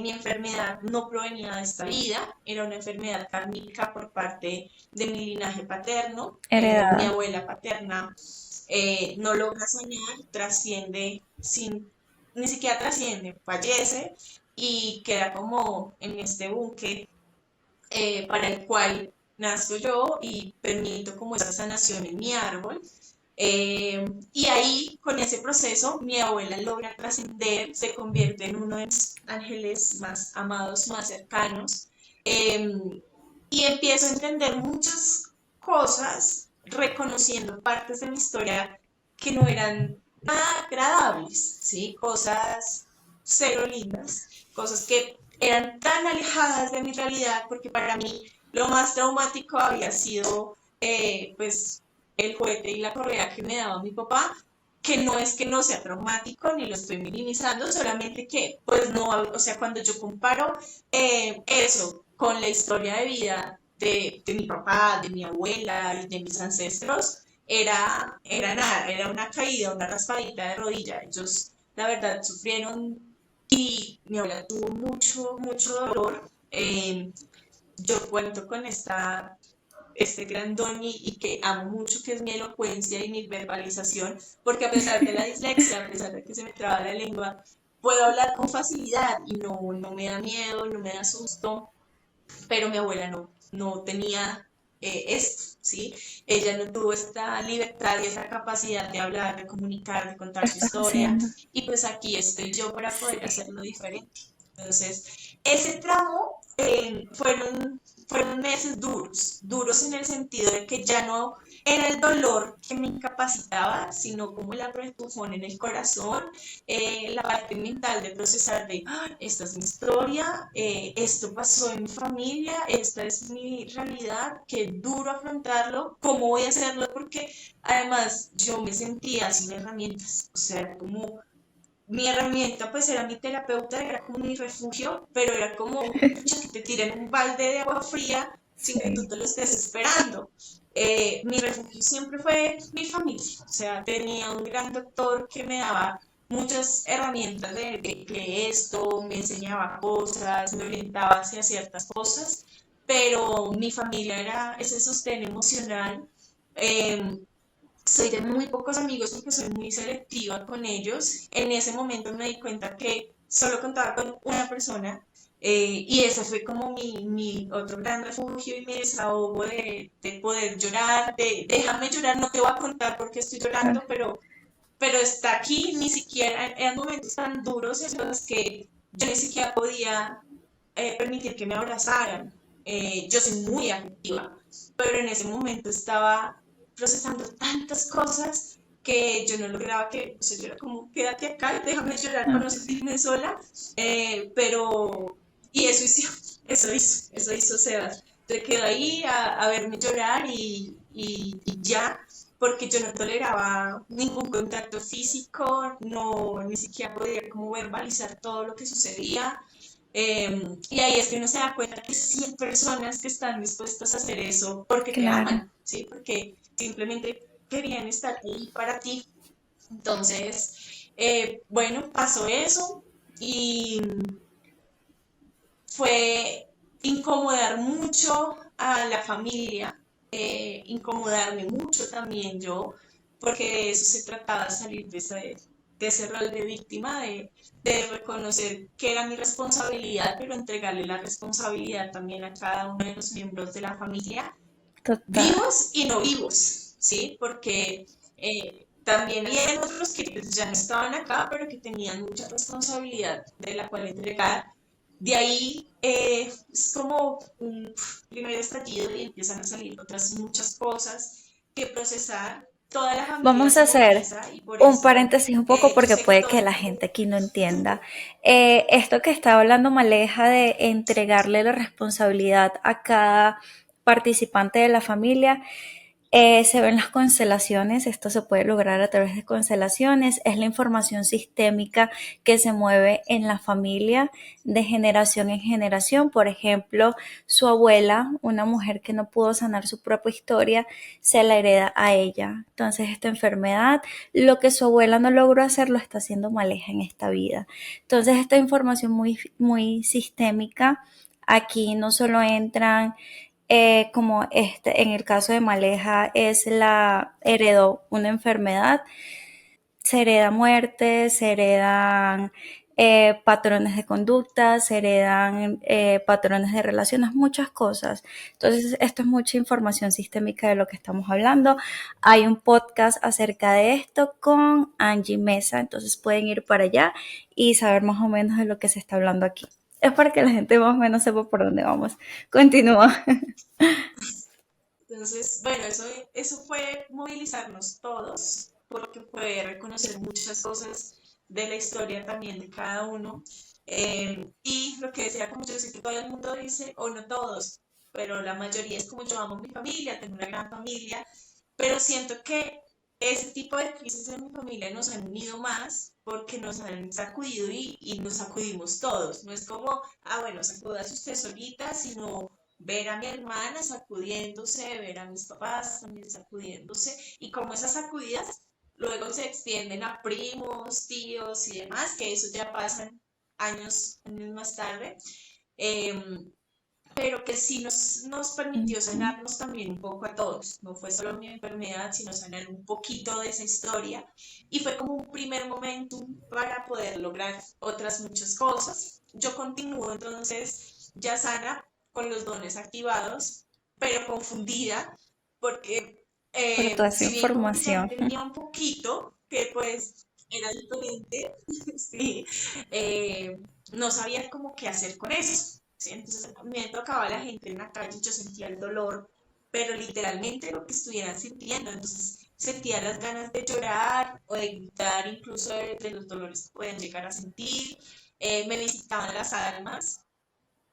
mi enfermedad no provenía de esta vida, era una enfermedad kármica por parte de mi linaje paterno. Mi Heredada. abuela paterna no logra soñar, trasciende sin, ni siquiera trasciende, fallece y queda como en este buque para el cual nazco yo y permito como esa sanación en mi árbol. Y ahí, con ese proceso, mi abuela logra trascender, se convierte en uno de mis ángeles más amados, más cercanos. Y empiezo a entender muchas cosas, reconociendo partes de mi historia que no eran nada agradables, ¿sí? Cosas cero lindas, cosas que eran tan alejadas de mi realidad, porque para mí lo más traumático había sido, pues, el juguete y la correa que me daba mi papá, que no es que no sea traumático ni lo estoy minimizando, solamente que, pues no, o sea, cuando yo comparo eso con la historia de vida de mi papá, de mi abuela y de mis ancestros, era nada, era una caída, una raspadita de rodilla. Ellos, la verdad, sufrieron y mi abuela tuvo mucho, mucho dolor. Yo cuento con este gran don y que amo mucho, que es mi elocuencia y mi verbalización, porque a pesar de la dislexia, a pesar de que se me traba la lengua, puedo hablar con facilidad y no me da miedo, no me da susto, pero mi abuela no tenía esto, ¿sí? Ella no tuvo esta libertad y esa capacidad de hablar, de comunicar, de contar su Estás historia, haciendo. y pues aquí estoy yo para poder Sí. hacerlo diferente. Entonces, ese tramo fueron meses duros, duros en el sentido de que ya no era el dolor que me incapacitaba, sino como el apretujón en el corazón, la parte mental de procesar de, "Ah, esta es mi historia, esto pasó en mi familia, esta es mi realidad, qué duro afrontarlo, ¿cómo voy a hacerlo? Porque además yo me sentía sin herramientas, o sea, como mi herramienta pues era mi terapeuta, era como mi refugio, pero era como pucha, que te tiren un balde de agua fría sin que tú Sí. te lo estés esperando. Mi refugio siempre fue mi familia, o sea, tenía un gran doctor que me daba muchas herramientas de esto, me enseñaba cosas, me orientaba hacia ciertas cosas, pero mi familia era ese sostén emocional. Eh, Soy de muy pocos amigos porque soy muy selectiva con ellos. En ese momento me di cuenta que solo contaba con una persona y ese fue como mi otro gran refugio y mi desahogo de poder llorar, de déjame llorar, no te voy a contar por qué estoy llorando, pero está aquí, ni siquiera, eran momentos tan duros en los que yo ni siquiera podía permitir que me abrazaran. Yo soy muy afectiva, pero en ese momento estaba procesando tantas cosas que yo no lograba que, o sea, yo era como, quédate acá, déjame llorar para no Ok. sentirme sola, pero, y eso hizo Sebas. Se quedó ahí a verme llorar y ya, porque yo no toleraba ningún contacto físico, no, ni siquiera podía como verbalizar todo lo que sucedía. Y ahí es que uno se da cuenta que sí hay personas que están dispuestas a hacer eso porque te Claro. aman, ¿sí? Porque simplemente querían estar ahí para ti. Entonces, bueno, pasó eso y fue incomodar mucho a la familia, incomodarme mucho también yo, porque de eso se trataba de salir de ese rol de víctima, de reconocer que era mi responsabilidad, pero entregarle la responsabilidad también a cada uno de los miembros de la familia, Total. vivos y no vivos, ¿sí? Porque también había otros que pues, ya no estaban acá, pero que tenían mucha responsabilidad de la cual entregar. De ahí es como un primer estallido y empiezan a salir otras muchas cosas que procesar. Toda la familia Vamos a se hacer moviliza y por un eso paréntesis un poco yo porque sé que puede todo que el la mundo... gente aquí no entienda. Esto que está hablando Maleja de entregarle la responsabilidad a cada participante de la familia, se ven las constelaciones, esto se puede lograr a través de constelaciones, es la información sistémica que se mueve en la familia de generación en generación. Por ejemplo, su abuela, una mujer que no pudo sanar su propia historia, se la hereda a ella. Entonces esta enfermedad, lo que su abuela no logró hacer, lo está haciendo Maleja en esta vida. Entonces esta información muy sistémica, aquí no solo entran como en el caso de Maleja es heredó una enfermedad, se hereda muerte, se heredan patrones de conducta, se heredan patrones de relaciones, muchas cosas. Entonces, esto es mucha información sistémica de lo que estamos hablando. Hay un podcast acerca de esto con Angie Mesa, entonces pueden ir para allá y saber más o menos de lo que se está hablando aquí. Es para que la gente más o menos sepa por dónde vamos. Continúa. Entonces, bueno, eso fue movilizarnos todos, porque fue reconocer muchas cosas de la historia también de cada uno. Y lo que decía, como yo sé que todo el mundo dice, o no todos, pero la mayoría es como yo amo a mi familia, tengo una gran familia, pero siento que ese tipo de crisis en mi familia nos han unido más porque nos han sacudido y nos sacudimos todos. No es como, ah, bueno, sacúdase usted solita, sino ver a mi hermana sacudiéndose, ver a mis papás también sacudiéndose, y como esas sacudidas luego se extienden a primos, tíos y demás, que eso ya pasan años más tarde, eh, pero que sí nos permitió sanarnos también un poco a todos. No fue solo mi enfermedad, sino sanar un poquito de esa historia. Y fue como un primer momento para poder lograr otras muchas cosas. Yo continúo entonces ya sana, con los dones activados, pero confundida, porque Por toda esa si bien como que ya información. entendía un poquito, que pues era diferente, sí, no sabía cómo qué hacer con eso. ¿Sí? Entonces me tocaba la gente en la calle, yo sentía el dolor, pero literalmente lo que estuvieran sintiendo. Entonces sentía las ganas de llorar o de gritar, incluso de los dolores que pueden llegar a sentir. Me visitaban las almas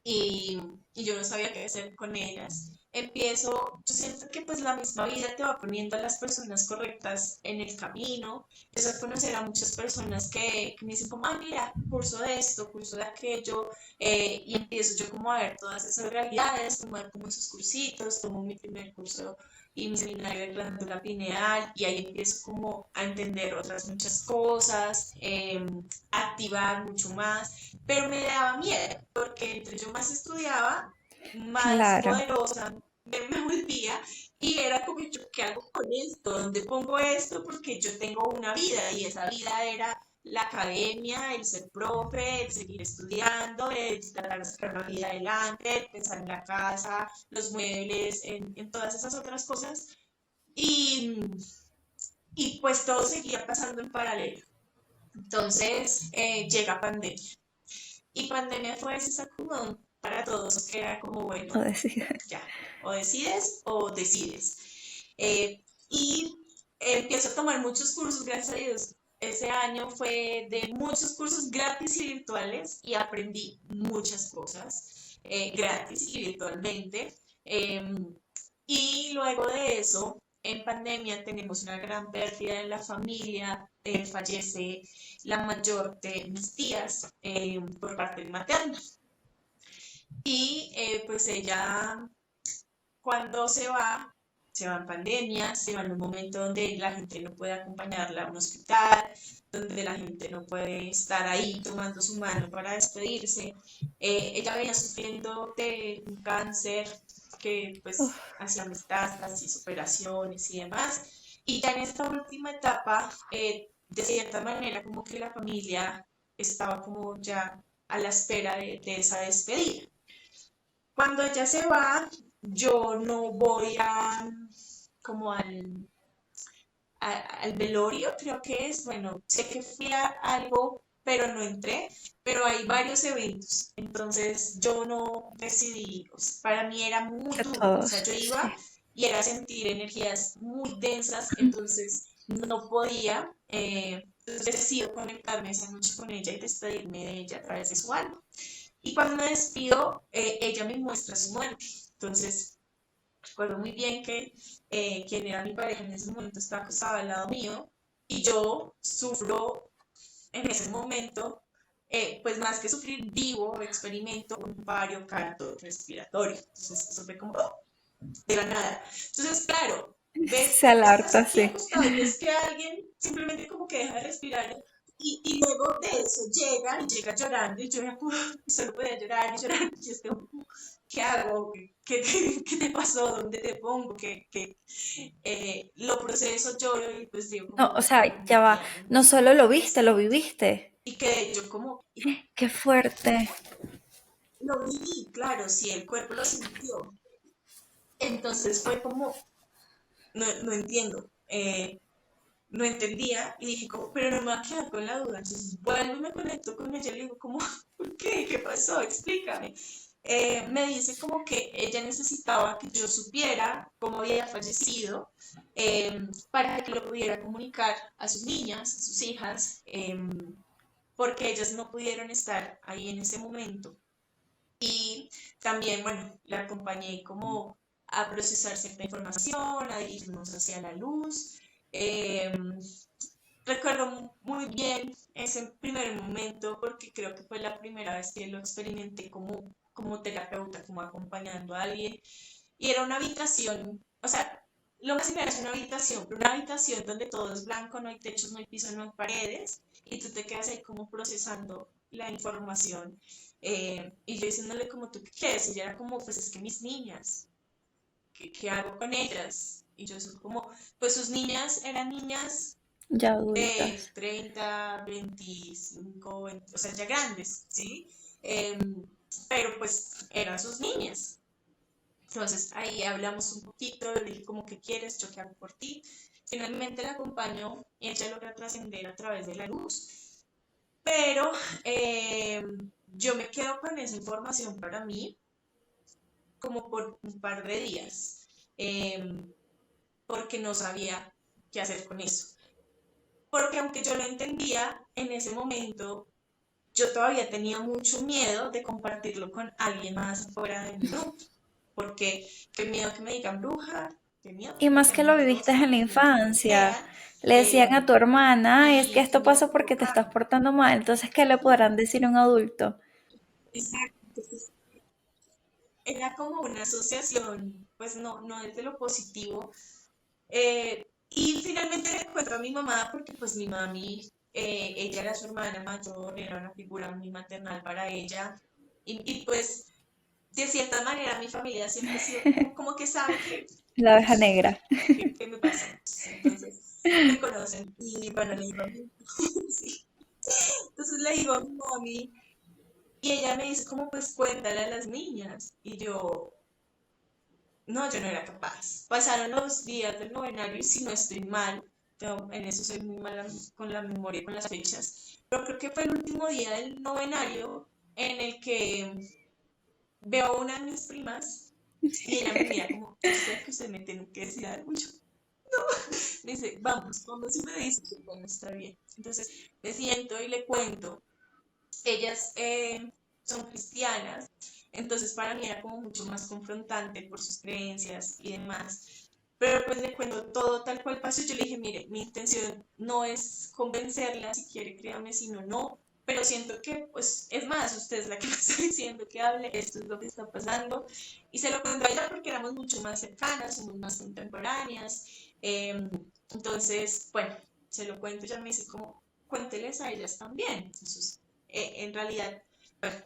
y, y yo no sabía qué hacer con ellas. Yo siento que pues la misma vida te va poniendo a las personas correctas en el camino. Empiezo a conocer a muchas personas que me dicen como, ah, mira, curso de esto, curso de aquello, y empiezo yo como a ver todas esas realidades, tomar como esos cursitos, tomo mi primer curso y mi seminario de glándula pineal, y ahí empiezo como a entender otras muchas cosas, activar mucho más, pero me daba miedo, porque entre yo más estudiaba, más Claro. poderosa me volvía, y era como yo, ¿qué hago con esto? ¿Dónde pongo esto? Porque yo tengo una vida y esa vida era la academia, el ser profe, el seguir estudiando, el tratar de sacar la vida adelante, el pensar en la casa, los muebles, en todas esas otras cosas. Y, y pues todo seguía pasando en paralelo. Entonces llega pandemia. Y pandemia fue ese sacudón para todos, que era como, bueno, O decir, ya, o decides. Y empiezo a tomar muchos cursos, gracias a Dios. Ese año fue de muchos cursos gratis y virtuales y aprendí muchas cosas gratis y virtualmente. Y luego de eso, en pandemia tenemos una gran pérdida en la familia. Fallece la mayor de mis tías por parte materna. Y pues ella, cuando se va, se va en pandemia, se va en un momento donde la gente no puede acompañarla a un hospital, donde la gente no puede estar ahí tomando su mano para despedirse. Ella venía sufriendo de un cáncer que pues Uf, hacía metástasis, y operaciones y demás. Y ya en esta última etapa, de cierta manera, como que la familia estaba como ya a la espera de esa despedida. Cuando ella se va, yo no voy a como al velorio, creo que es, bueno, sé que fui a algo, pero no entré, pero hay varios eventos, entonces yo no decidí, o sea, para mí era muy que duro, o sea, todos, yo iba sí. y era sentir energías muy densas, entonces no podía, entonces decido conectarme esa noche con ella y despedirme de ella a través de su alma. Y cuando me despido, ella me muestra su muerte, entonces recuerdo muy bien que quien era mi pareja en ese momento estaba acostado al lado mío y yo sufro en ese momento, pues más que sufrir vivo, experimento un paro cardiorrespiratorio. Entonces eso fue como de la nada. Entonces, claro, ves, Se estás alarta, aquí sí. acostado y ves que alguien simplemente como que deja de respirar y luego de eso llega y llega llorando y yo ya solo podía llorar y llorar y es como, ¿qué hago? ¿Qué te pasó? ¿Dónde te pongo? Lo proceso, lloro y pues digo No, o como, sea, no ya va. entiendo, No no, solo lo ¿qué viste, lo pasó? viviste. Y que yo como, Qué fuerte. lo viví, claro, sí, el cuerpo lo sintió. Entonces fue como, no entiendo. No entendía y dije como, pero no me va a quedar con la duda. Entonces vuelvo y me conecto con ella y le digo como, ¿por qué? ¿Qué pasó? Explícame. Me dice como que ella necesitaba que yo supiera cómo había fallecido, para que lo pudiera comunicar a sus niñas, a sus hijas, porque ellas no pudieron estar ahí en ese momento. Y también, bueno, la acompañé como a procesar cierta información, a irnos hacia la luz. Eh, Recuerdo muy bien ese primer momento porque creo que fue la primera vez que lo experimenté como terapeuta, como acompañando a alguien. Y era una habitación, o sea, lo más similar es una habitación, pero una habitación donde todo es blanco, no hay techos, no hay piso, no hay paredes, y tú te quedas ahí como procesando la información. Y yo diciéndole como, ¿tú qué quieres? Y ella era como, pues es que mis niñas, ¿qué hago con ellas? Y yo soy como, pues sus niñas eran niñas Ya de adultas. 30, 25, 20, o sea, ya grandes, ¿sí? Pero pues eran sus niñas. Entonces ahí hablamos un poquito, le dije como que quieres, yo qué hago por ti. Finalmente la acompañó y ella logra trascender a través de la luz, pero eh, yo me quedo con esa información para mí como por un par de días, eh, porque no sabía qué hacer con eso. Porque aunque yo lo entendía en ese momento, yo todavía tenía mucho miedo de compartirlo con alguien más fuera de mi grupo, porque qué miedo que me digan bruja, qué miedo Y que me más que digan lo viviste mentirosa, en la qué miedo que me infancia. vean, Le decían a tu hermana, es que y qué esto miedo pasó porque te estás equivocarme. portando mal. Entonces, ¿qué le podrán decir a un adulto? Exacto. Entonces, era como una asociación, pues no es de lo positivo. Y finalmente le encuentro a mi mamá porque pues mi mami, ella era su hermana mayor, era una figura muy maternal para ella. Y pues de cierta manera mi familia siempre ha sido como que sabe La abeja negra. que me pasa. Entonces me conocen y bueno, le digo a mi, sí. Entonces le digo a mi mami y ella me dice como pues cuéntale a las niñas. Y yo no era capaz. Pasaron los días del novenario y si no estoy mal, en eso soy muy mala con la memoria y con las fechas, pero creo que fue el último día del novenario en el que veo a una de mis primas y ella me mira como, yo sé que usted me tiene que decir algo. Y yo, me dice, vamos y me dice, bueno, está bien. Entonces me siento y le cuento. Ellas son cristianas, entonces para mí era como mucho más confrontante por sus creencias y demás. Pero pues le cuento todo tal cual pasó. Yo le dije, mire, mi intención no es convencerla, si quiere créame, sino no, pero siento que, pues, es más, usted es la que me está diciendo que hable, esto es lo que está pasando, y se lo cuento a ella porque éramos mucho más cercanas, somos más contemporáneas, eh, entonces, bueno, se lo cuento, ella me dice como, cuénteles a ellas también, entonces, en realidad, bueno,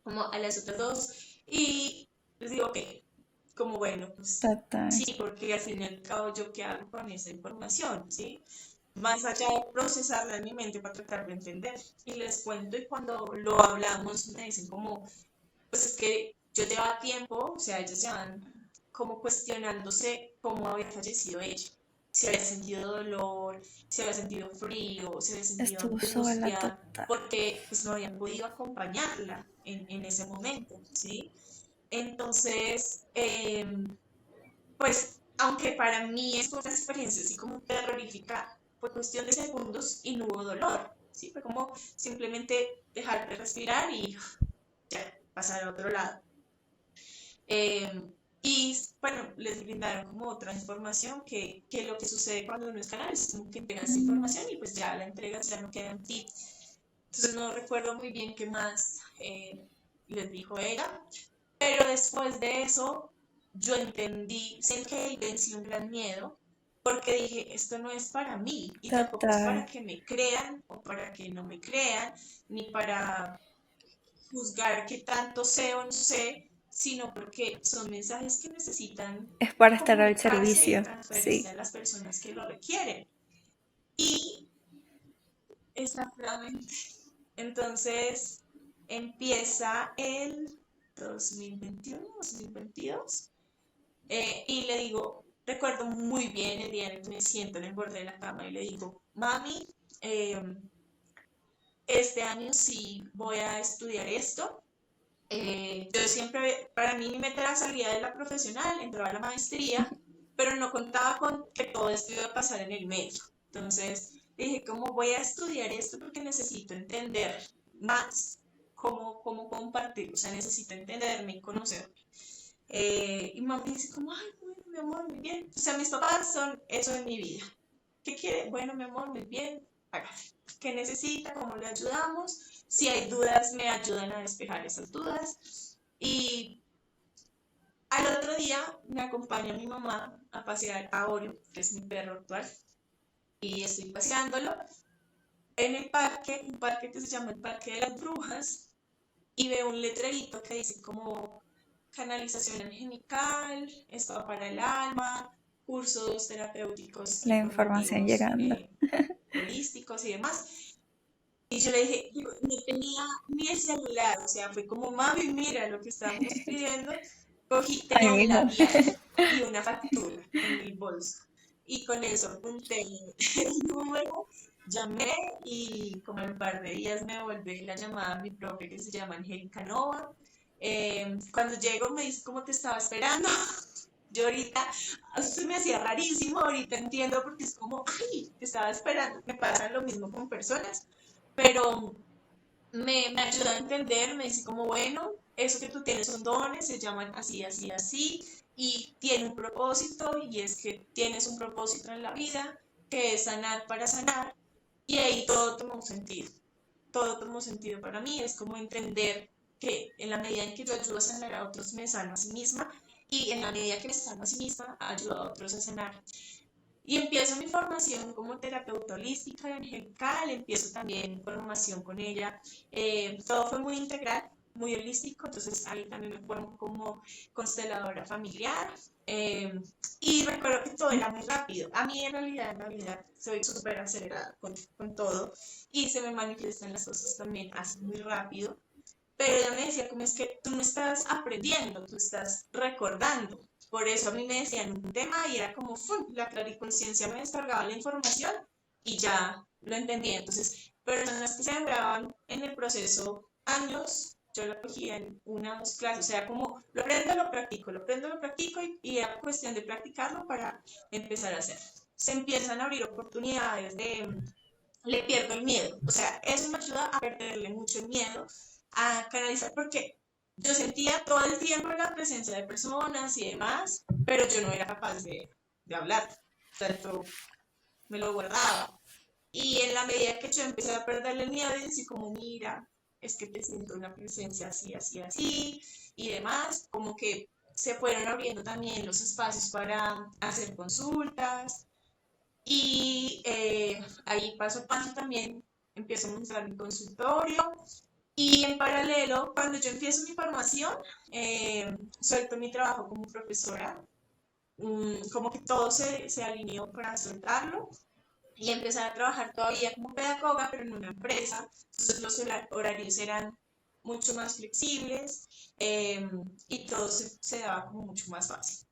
como a las otras dos, y les digo que, como bueno, pues, Total. sí, porque al fin y al cabo yo qué hago con esa información, ¿sí? Más allá de procesarla en mi mente para tratar de entender. Y les cuento y cuando lo hablamos me dicen como, pues es que yo llevaba tiempo, o sea, ellos llevan como cuestionándose cómo había fallecido ella. Si había sentido dolor, si había sentido frío, si había sentido Estuvo sola angustia, total. porque pues no habían podido acompañarla en ese momento, ¿sí? Entonces, pues, aunque para mí es una experiencia así como terrorífica, fue cuestión de segundos y no hubo dolor, ¿sí? Fue como simplemente dejar de respirar y ya, pasar a otro lado. Eh, y bueno, les brindaron como otra información que lo que sucede cuando uno es canal es como que entregas información y pues ya la entregas, ya no queda en ti. Entonces no recuerdo muy bien qué más les dijo ella, pero después de eso, yo entendí, sé que vencí un gran miedo, porque dije, esto no es para mí, y tampoco es para Total. que me crean o para que no me crean, ni para juzgar qué tanto sé o no sé, sino porque son mensajes que necesitan Es para estar al comunicarse y servicio. transferirse Sí. a las personas que lo requieren. Y exactamente. Entonces empieza el 2021, 2022. Y le digo, recuerdo muy bien el día en el que me siento en el borde de la cama y le digo, mami, eh, este año sí voy a estudiar esto. Yo siempre, para mí mi meta era salir de la profesional, entrar a la maestría, pero no contaba con que todo esto iba a pasar en el medio. Entonces dije, ¿cómo voy a estudiar esto? Porque necesito entender más cómo compartir, o sea, necesito entenderme y conocerme. Y mamá dice como, ay, bueno, mi amor, muy bien. O sea, mis papás son eso en mi vida. ¿Qué quiere? Bueno, mi amor, muy bien. Hágale. ¿Qué necesita? ¿Cómo le ayudamos? Si hay dudas, me ayudan a despejar esas dudas. Y al otro día me acompaña mi mamá a pasear a Oreo, que es mi perro actual, y estoy paseándolo en el parque, un parque que se llama el Parque de las Brujas, y veo un letrerito que dice como canalización angelical, esto para el alma, cursos terapéuticos La información informativos llegando. holísticos y demás. Y yo le dije, no tenía ni el celular, o sea, fue como, mami, mira lo que estábamos pidiendo. Cogí, Ahí tenía un mismo. labial y una factura en el bolso. Y con eso apunté el número, llamé y como en un par de días me volví la llamada a mi profe que se llama Angélica Nova. Cuando llego me dice cómo te estaba esperando. Yo ahorita, eso se me hacía rarísimo, ahorita entiendo porque es como, ay, te estaba esperando. Me pasa lo mismo con personas, pero me ayuda a entender, me dice como, bueno, eso que tú tienes son dones, se llaman así, así, así, y tiene un propósito, y es que tienes un propósito en la vida, que es sanar para sanar, y ahí todo tomó sentido. Todo tomó sentido para mí, es como entender que en la medida en que yo ayudo a sanar a otros, me sano a sí misma, y en la medida que me sano a sí misma, ayudo a otros a sanar. Y empiezo mi formación como terapeuta holística y angelical, empiezo también formación con ella. Todo fue muy integral, muy holístico, entonces ahí también me formo como consteladora familiar. Eh, y recuerdo que todo era muy rápido. A mí en realidad en la vida soy súper acelerada con todo y se me manifiestan las cosas también así muy rápido. Pero ella me decía, como es que tú no estás aprendiendo, tú estás recordando. Por eso a mí me decían un tema y era como, ¡fum! La clariconciencia me descargaba la información y ya lo entendía. Entonces, personas que se demoraban en el proceso años, yo lo cogía en una o dos clases. O sea, como lo aprendo, lo aprendo, lo practico y era cuestión de practicarlo para empezar a hacer. Se empiezan a abrir oportunidades de, le pierdo el miedo. O sea, eso me ayuda a perderle mucho el miedo, a canalizar, porque yo sentía todo el tiempo la presencia de personas y demás, pero yo no era capaz de hablar. Tanto me lo guardaba. Y en la medida que yo empecé a perderle el miedo y decir como, mira, es que te siento una presencia así, así, así, y demás, como que se fueron abriendo también los espacios para hacer consultas. Y ahí paso a paso también empiezo a montar mi consultorio. Y en paralelo, cuando yo empiezo mi formación, suelto mi trabajo como profesora. Como que todo se alineó para soltarlo y empezar a trabajar todavía como pedagoga, pero en una empresa. Entonces los horarios eran mucho más flexibles, y todo se daba como mucho más fácil.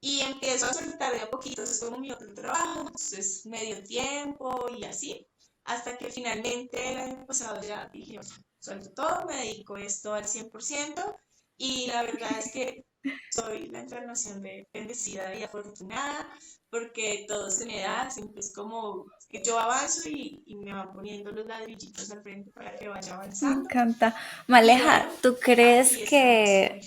Y empiezo a soltar de a poquito, es como mi otro trabajo, entonces medio tiempo y así, hasta que finalmente el año pasado ya dije, "Oye, suelto todo, me dedico esto al 100% y la verdad es que soy la encarnación de bendecida y afortunada porque todo se me da, siempre es como que yo avanzo y me van poniendo los ladrillitos al frente para que vaya Me avanzando. encanta. Y Maleja, bueno, ¿tú crees aquí estamos hoy. que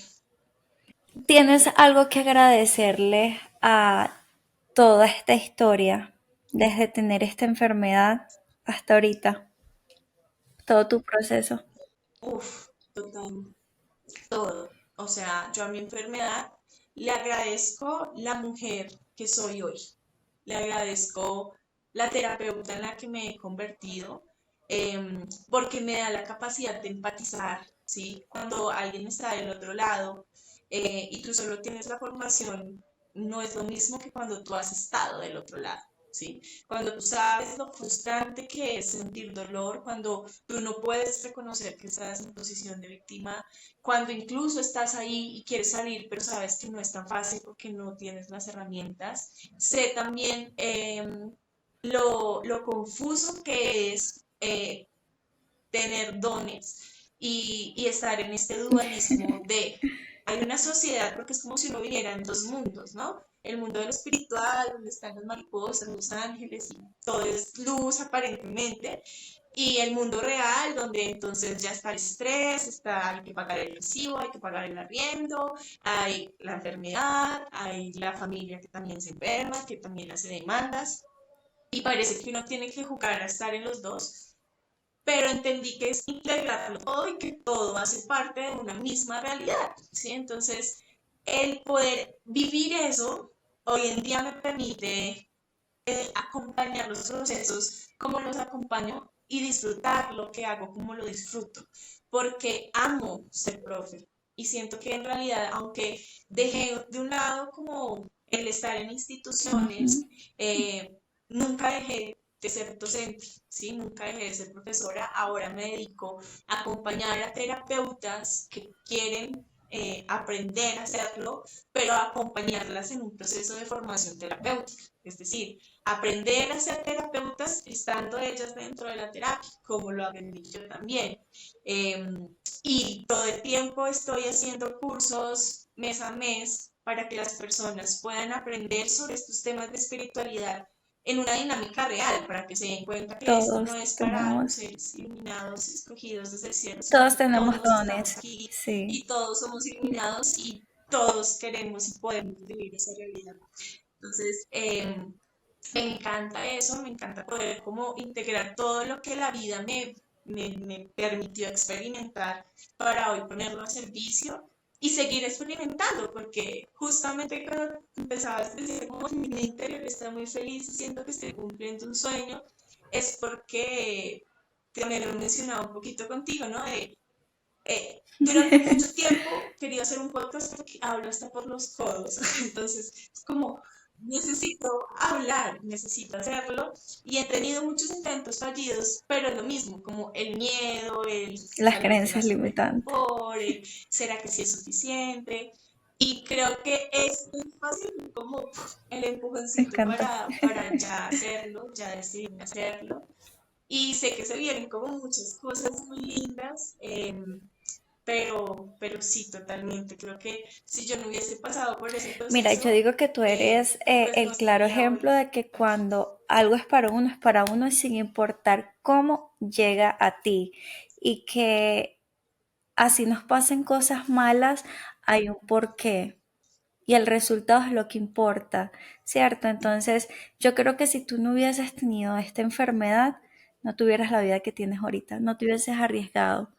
tienes algo que agradecerle a toda esta historia, desde tener esta enfermedad hasta ahorita, todo tu proceso? Uf, total. Todo. O sea, yo a mi enfermedad le agradezco la mujer que soy hoy. Le agradezco la terapeuta en la que me he convertido, porque me da la capacidad de empatizar, ¿sí? Cuando alguien está del otro lado, y tú solo tienes la formación, no es lo mismo que cuando tú has estado del otro lado, ¿sí? Cuando tú sabes lo frustrante que es sentir dolor, cuando tú no puedes reconocer que estás en posición de víctima, cuando incluso estás ahí y quieres salir, pero sabes que no es tan fácil porque no tienes las herramientas. Sé también lo confuso que es tener dones y estar en este dualismo de, hay una sociedad, porque es como si uno viviera en dos mundos, ¿no? El mundo de lo espiritual, donde están las mariposas, los ángeles, y todo es luz aparentemente, y el mundo real, donde entonces ya está el estrés, está, hay que pagar el recibo, hay que pagar el arriendo, hay la enfermedad, hay la familia que también se enferma, que también hace demandas, y parece que uno tiene que jugar a estar en los dos, pero entendí que es integrarlo todo y que todo hace parte de una misma realidad, ¿sí? Entonces, el poder vivir eso hoy en día me permite acompañar los procesos como los acompaño y disfrutar lo que hago como lo disfruto, porque amo ser profe y siento que en realidad, aunque dejé de un lado como el estar en Ujú. instituciones, nunca dejé de ser docente, ¿sí? Nunca dejé de ser profesora, ahora me dedico a acompañar a terapeutas que quieren aprender a hacerlo, pero a acompañarlas en un proceso de formación terapéutica, es decir, aprender a ser terapeutas estando ellas dentro de la terapia, como lo aprendí yo también. Eh, y todo el tiempo estoy haciendo cursos mes a mes para que las personas puedan aprender sobre estos temas de espiritualidad en una dinámica real, para que se den cuenta que esto no Todos es para los tenemos, seres iluminados, escogidos desde el cielo, sino todos que tenemos todos estamos dones, aquí sí. y todos somos iluminados y todos queremos y podemos vivir esa realidad. Entonces, me encanta eso, me encanta poder como integrar todo lo que la vida me permitió experimentar para hoy ponerlo a servicio y seguir experimentando, porque justamente cuando empezabas a decir como mi interior está muy feliz y siento que estoy cumpliendo un sueño, es porque también lo he mencionado un poquito contigo, ¿no? Durante mucho tiempo quería hacer un podcast porque hablo hasta por los codos. Entonces, es como, necesito hablar, necesito hacerlo. Y he tenido muchos intentos fallidos, pero es lo mismo, como el miedo, el Las salir de la creencias zona de limitantes. confort, el será que sí es suficiente. Y creo que es muy fácil como el Me empujoncito encanta. para ya hacerlo, ya decidir hacerlo. Y sé que se vienen como muchas cosas muy lindas. Pero sí, totalmente. Creo que si yo no hubiese pasado por ese Mira, yo proceso, digo que tú eres pues no el claro estaría ejemplo hoy. de que cuando algo es para uno sin importar cómo llega a ti y que así nos pasen cosas malas, hay un porqué. y el resultado es lo que importa, ¿cierto? Entonces, yo creo que si tú no hubieses tenido esta enfermedad, no tuvieras la vida que tienes ahorita, no te hubieses arriesgado,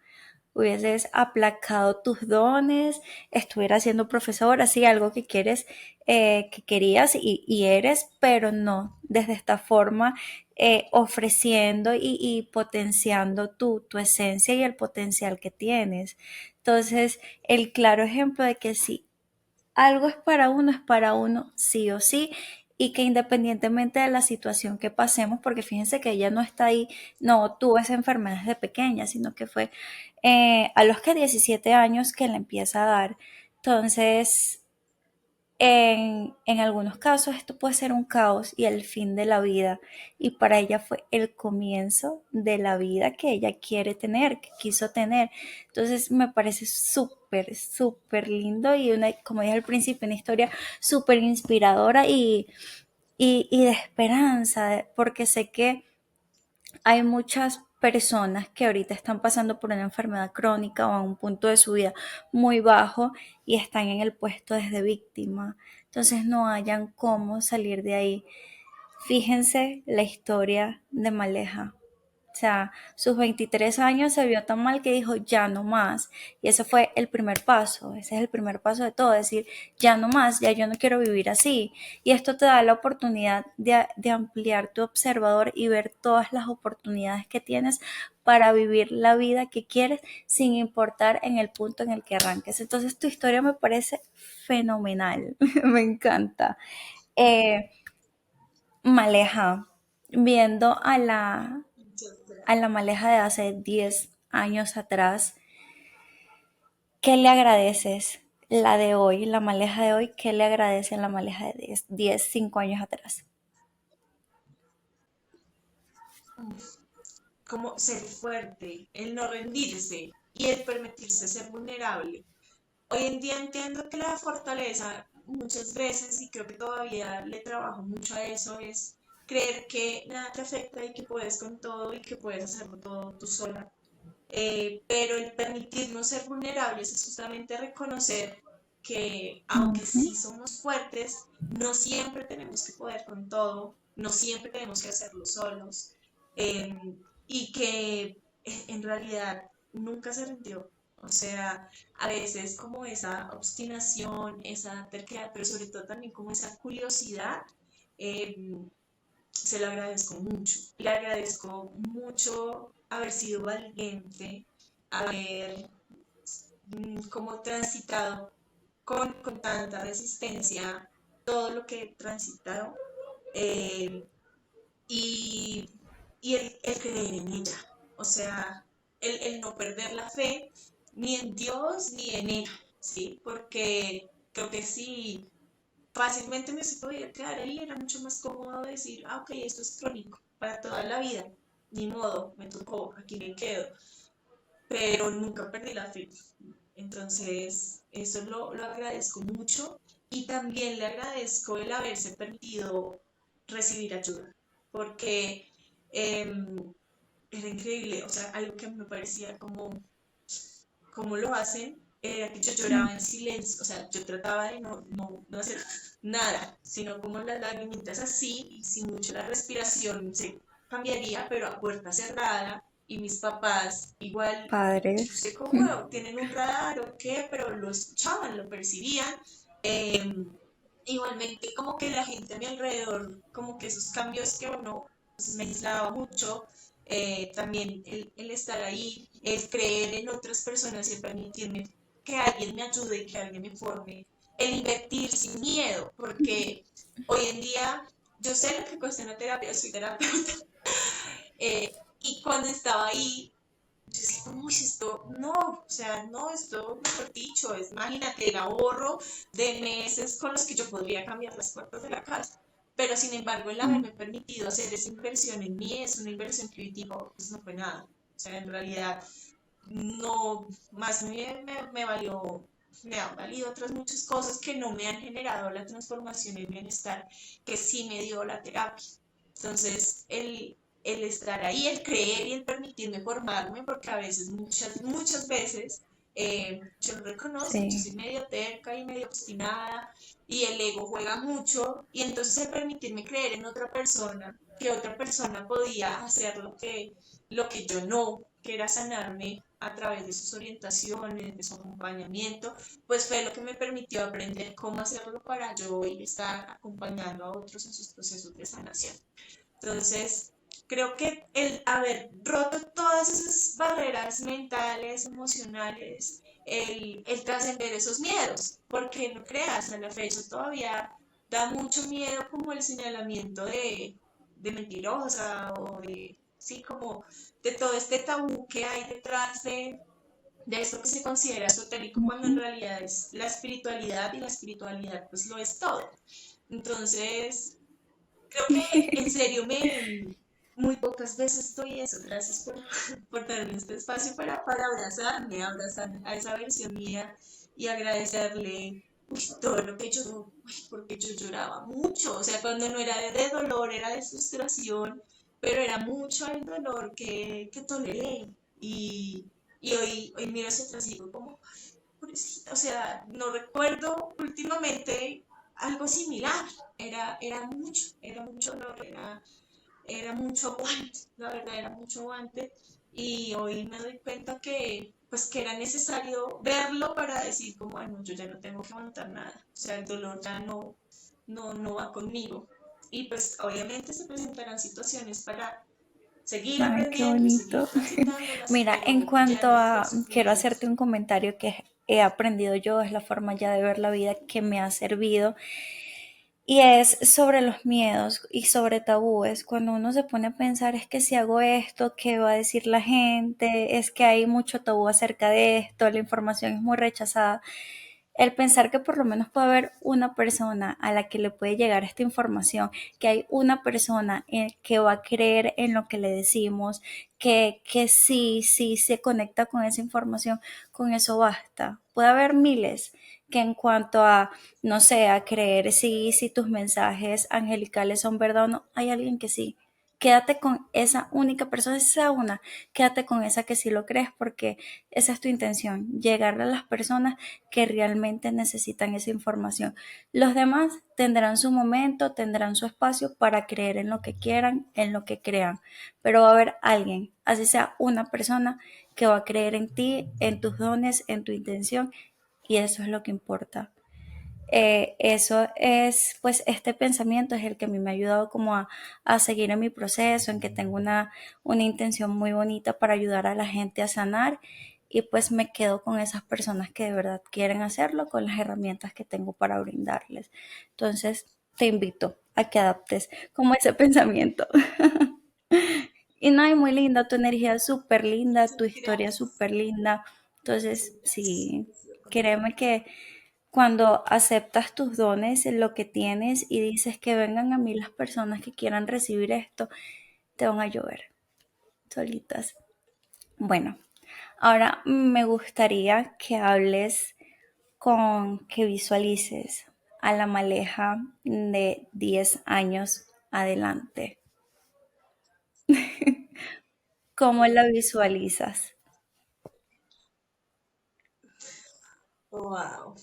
hubieses aplacado tus dones, estuvieras siendo profesora, sí, algo que quieres, que querías y eres, pero no desde esta forma, ofreciendo y potenciando tu esencia y el potencial que tienes. Entonces, el claro ejemplo de que si algo es para uno sí o sí, y que independientemente de la situación que pasemos, porque fíjense que ella no está ahí, no tuvo esa enfermedad desde pequeña, sino que fue a los que 17 años que le empieza a dar. Entonces, en algunos casos esto puede ser un caos y el fin de la vida, y para ella fue el comienzo de la vida que ella quiere tener, que quiso tener. Entonces me parece súper, súper lindo y una, como dije al principio, una historia súper inspiradora y de esperanza, porque sé que hay muchas personas que ahorita están pasando por una enfermedad crónica o a un punto de su vida muy bajo y están en el puesto desde víctima. Entonces no hayan cómo salir de ahí. Fíjense la historia de Maleja. O sea, sus 23 años se vio tan mal que dijo ya no más. Y ese fue el primer paso, ese es el primer paso de todo, decir ya no más, ya yo no quiero vivir así. Y esto te da la oportunidad de ampliar tu observador y ver todas las oportunidades que tienes para vivir la vida que quieres sin importar en el punto en el que arranques. Entonces tu historia me parece fenomenal, me encanta. Eh, Maleja, viendo Muchas a la gracias. Maleja de hace 10 años atrás, ¿qué le agradeces? La de hoy, la Maleja de hoy, ¿qué le agradece a la Maleja de 10 5 años atrás? Como ser fuerte, el no rendirse y el permitirse ser vulnerable. Hoy en día entiendo que la fortaleza muchas veces, y creo que todavía le trabajo mucho a eso, es creer que nada te afecta y que puedes con todo y que puedes hacerlo todo tú sola. Pero el permitirnos ser vulnerables es justamente reconocer que aunque Ujú. sí somos fuertes, no siempre tenemos que poder con todo, no siempre tenemos que hacerlo solos, eh, y que en realidad nunca se rindió. O sea, a veces como esa obstinación, esa terquedad, pero sobre todo también como esa curiosidad, eh, se lo agradezco mucho. Le agradezco mucho haber sido valiente, haber como transitado con tanta resistencia todo lo que he transitado, eh, y, y el creer en ella. O sea, el no perder la fe ni en Dios ni en ella, ¿sí? Porque creo que sí fácilmente me se podía quedar ahí, era mucho más cómodo decir, ah, ok, esto es crónico para toda la vida, ni modo, me tocó, aquí me quedo, pero nunca perdí la fe. Entonces, eso lo agradezco mucho y también le agradezco el haberse permitido recibir ayuda, porque eh, era increíble, o sea, algo que me parecía como lo hacen, era que yo lloraba en silencio, o sea, yo trataba de no hacer nada, sino como las lagrimitas así, y sin mucho la respiración se cambiaría, pero a puerta cerrada, y mis papás igual, yo Padres. sé cómo tienen un radar o qué, pero lo escuchaban, lo percibían. eh, Igualmente como que la gente a mi alrededor, como que esos cambios que uno pues, me aislaba mucho, también el estar ahí, el creer en otras personas y el permitirme que alguien me ayude, que alguien me forme, el invertir sin miedo, porque hoy en día yo sé lo que cuesta una terapia, soy terapeuta, y cuando estaba ahí, yo decía, uy, esto, no, o sea, no, esto, mejor dicho, es, imagínate, el ahorro de meses con los que yo podría cambiar las puertas de la casa. Pero sin embargo, el haberme permitido hacer esa inversión en mí es una inversión que hoy digo, pues no fue nada. O sea, en realidad, no, más me valió, me han valido otras muchas cosas que no me han generado la transformación y el bienestar que sí me dio la terapia. Entonces, estar ahí, el creer y el permitirme formarme, porque a veces, muchas veces, Yo lo reconozco, yo Sí, soy medio terca y medio obstinada y el ego juega mucho y entonces el permitirme creer en otra persona, que otra persona podía hacer lo que yo no, que era sanarme a través de sus orientaciones, de su acompañamiento, pues fue lo que me permitió aprender cómo hacerlo para yo ir estar acompañando a otros en sus procesos de sanación. Entonces, creo que el haber roto todas esas barreras mentales, emocionales, el trascender esos miedos, porque no creas, a la fecha todavía da mucho miedo como el señalamiento de mentirosa o de, sí, como de todo este tabú que hay detrás de esto que se considera esotérico cuando en ujú, realidad es la espiritualidad y la espiritualidad pues lo es todo. Entonces, creo que en serio muy pocas veces estoy eso. Gracias por darme este espacio para abrazarme, abrazar a esa versión mía y agradecerle todo lo que yo, porque yo lloraba mucho. O sea, cuando no era de dolor, era de frustración, pero era mucho el dolor que toleré. Y hoy miro hacia atrás y digo, como, pobrecita, o sea, no recuerdo últimamente algo similar. Era mucho dolor, era mucho aguante, la verdad era mucho aguante. Y hoy me doy cuenta que, pues, que era necesario verlo para decir, como, bueno, yo ya no tengo que aguantar nada. O sea, el dolor ya no va conmigo. Y pues obviamente se presentarán situaciones para seguir ay, qué aprendiendo y seguir bonito. transitándolas, Mira, en pero ya cuanto no desde el a, quiero sufrimiento. hacerte un comentario que he aprendido yo, es la forma ya de ver la vida que me ha servido. Y es sobre los miedos y sobre tabúes. Cuando uno se pone a pensar es que si hago esto, ¿qué va a decir la gente? Es que hay mucho tabú acerca de esto, la información es muy rechazada. El pensar que por lo menos puede haber una persona a la que le puede llegar esta información, que hay una persona que va a creer en lo que le decimos, que sí se conecta con esa información, con eso basta. Puede haber miles que en cuanto a, no sé, a creer si tus mensajes angelicales son verdad o no, hay alguien que sí. Quédate con esa única persona, esa una, quédate con esa que sí lo crees porque esa es tu intención, llegarle a las personas que realmente necesitan esa información. Los demás tendrán su momento, tendrán su espacio para creer en lo que quieran, en lo que crean, pero va a haber alguien, así sea una persona, que va a creer en ti, en tus dones, en tu intención, y eso es lo que importa. Eso es, pues este pensamiento es el que a mí me ha ayudado como a seguir en mi proceso, en que tengo una intención muy bonita para ayudar a la gente a sanar y pues me quedo con esas personas que de verdad quieren hacerlo con las herramientas que tengo para brindarles. Entonces, te invito a que adaptes como ese pensamiento. Y no, hay muy linda, tu energía es súper linda, tu historia es Gracias. súper linda. Muchas Entonces, gracias. sí, Coincido contigo. créeme que cuando aceptas tus dones, lo que tienes y dices que vengan a mí las personas que quieran recibir esto, te van a llover solitas. Bueno, ahora me gustaría que hables que visualices a la Maleja de 10 años adelante. ¿Cómo la visualizas? Wow.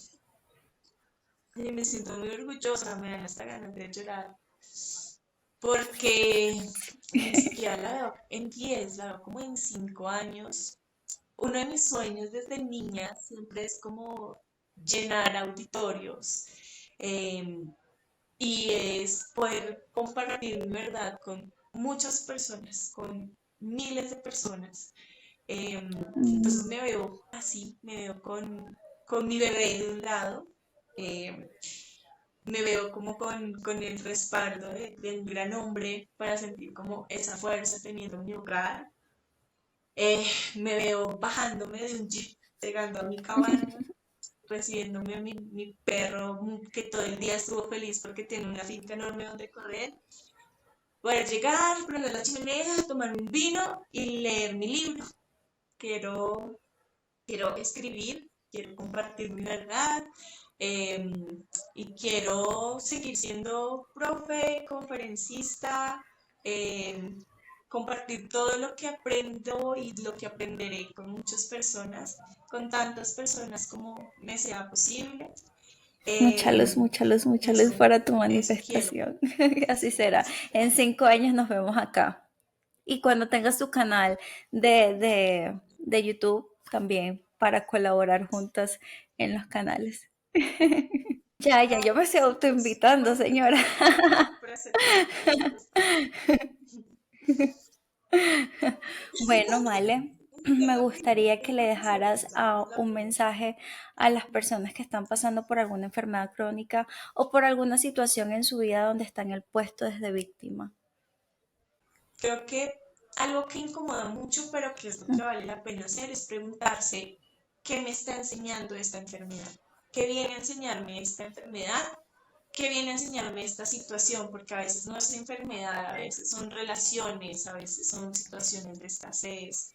Y me siento muy orgullosa, me dan hasta ganas de llorar, porque ni siquiera la veo en 10, la veo como en 5 años. Uno de mis sueños desde niña siempre es como llenar auditorios eh, y es poder compartir mi verdad con muchas personas, con miles de personas. Mm, Entonces me veo así, me veo con mi bebé de un lado. eh, Me veo como con el respaldo de un gran hombre para sentir como esa fuerza teniendo mi hogar. Me veo bajándome de un jeep, llegando a mi cabaña, recibiéndome a mi perro que todo el día estuvo feliz porque tiene una finca enorme donde correr. Poder llegar, prender la chimenea, tomarme un vino y leer mi libro. Quiero, quiero escribir, quiero compartir mi verdad, eh, y quiero seguir siendo profe, conferencista, eh, compartir todo lo que aprendo y lo que aprenderé con muchas personas, con tantas personas como me sea posible. Mucha Eh, luz, mucha luz, mucha luz eso, para tu eso quiero. manifestación. Así será. En 5 años nos vemos acá. Y cuando tengas tu canal de YouTube, también para colaborar juntas en los canales. Ya, ya, yo me estoy Sí, pues, autoinvitando, cuando señora. para hacer proyectos. Bueno, Male, me gustaría que le Tengo que hacer dejaras un la mensaje a las personas que están pasando por alguna enfermedad crónica o por alguna situación en su vida donde están en el puesto desde víctima. Creo que algo que incomoda mucho, pero que es lo que vale la pena hacer, es preguntarse qué me está enseñando esta enfermedad, qué viene a enseñarme esta enfermedad, qué viene a enseñarme esta situación, porque a veces no es enfermedad, a veces son relaciones, a veces son situaciones de escasez,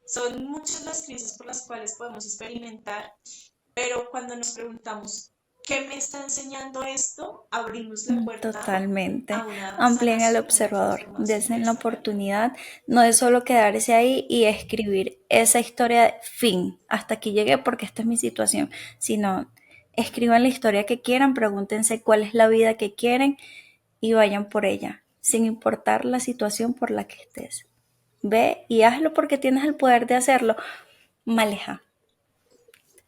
son muchas las crisis por las cuales podemos experimentar, pero cuando nos preguntamos, ¿qué me está enseñando esto? Abrimos la puerta Totalmente. a una Amplíen el sanación, a una observador, transformación desen la personal. oportunidad, no es solo quedarse ahí y escribir esa historia de fin, hasta aquí llegué porque esta es mi situación, sino escriban la historia que quieran, pregúntense cuál es la vida que quieren y vayan por ella, sin importar la situación por la que estés. Ve y hazlo porque tienes el poder de hacerlo. Maleja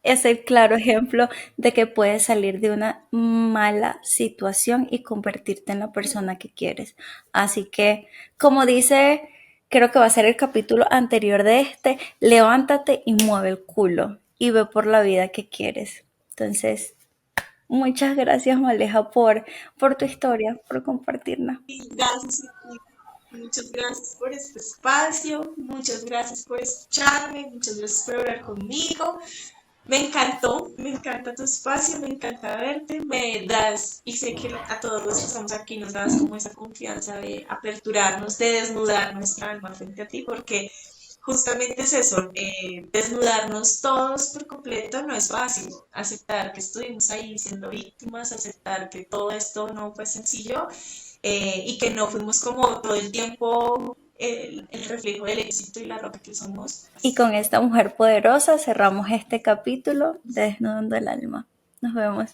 es el claro ejemplo de que puedes salir de una mala situación y convertirte en la persona que quieres. Así que, como dice, creo que va a ser el capítulo anterior de este, levántate y mueve el culo y ve por la vida que quieres. Entonces, muchas gracias, Maleja, por tu historia, por compartirla. Y gracias a ti. Muchas gracias por este espacio, muchas gracias por escucharme, muchas gracias por hablar conmigo. Me encantó, me encanta tu espacio, me encanta verte, me das, y sé que a todos los que estamos aquí nos das como esa confianza de aperturarnos, de desnudar nuestra alma frente a ti, porque justamente es eso, desnudarnos todos por completo no es fácil, aceptar que estuvimos ahí siendo víctimas, aceptar que todo esto no fue sencillo y que no fuimos como todo el tiempo el reflejo del éxito y la roca que somos. Y con esta mujer poderosa cerramos este capítulo de Desnudando el Alma. Nos vemos.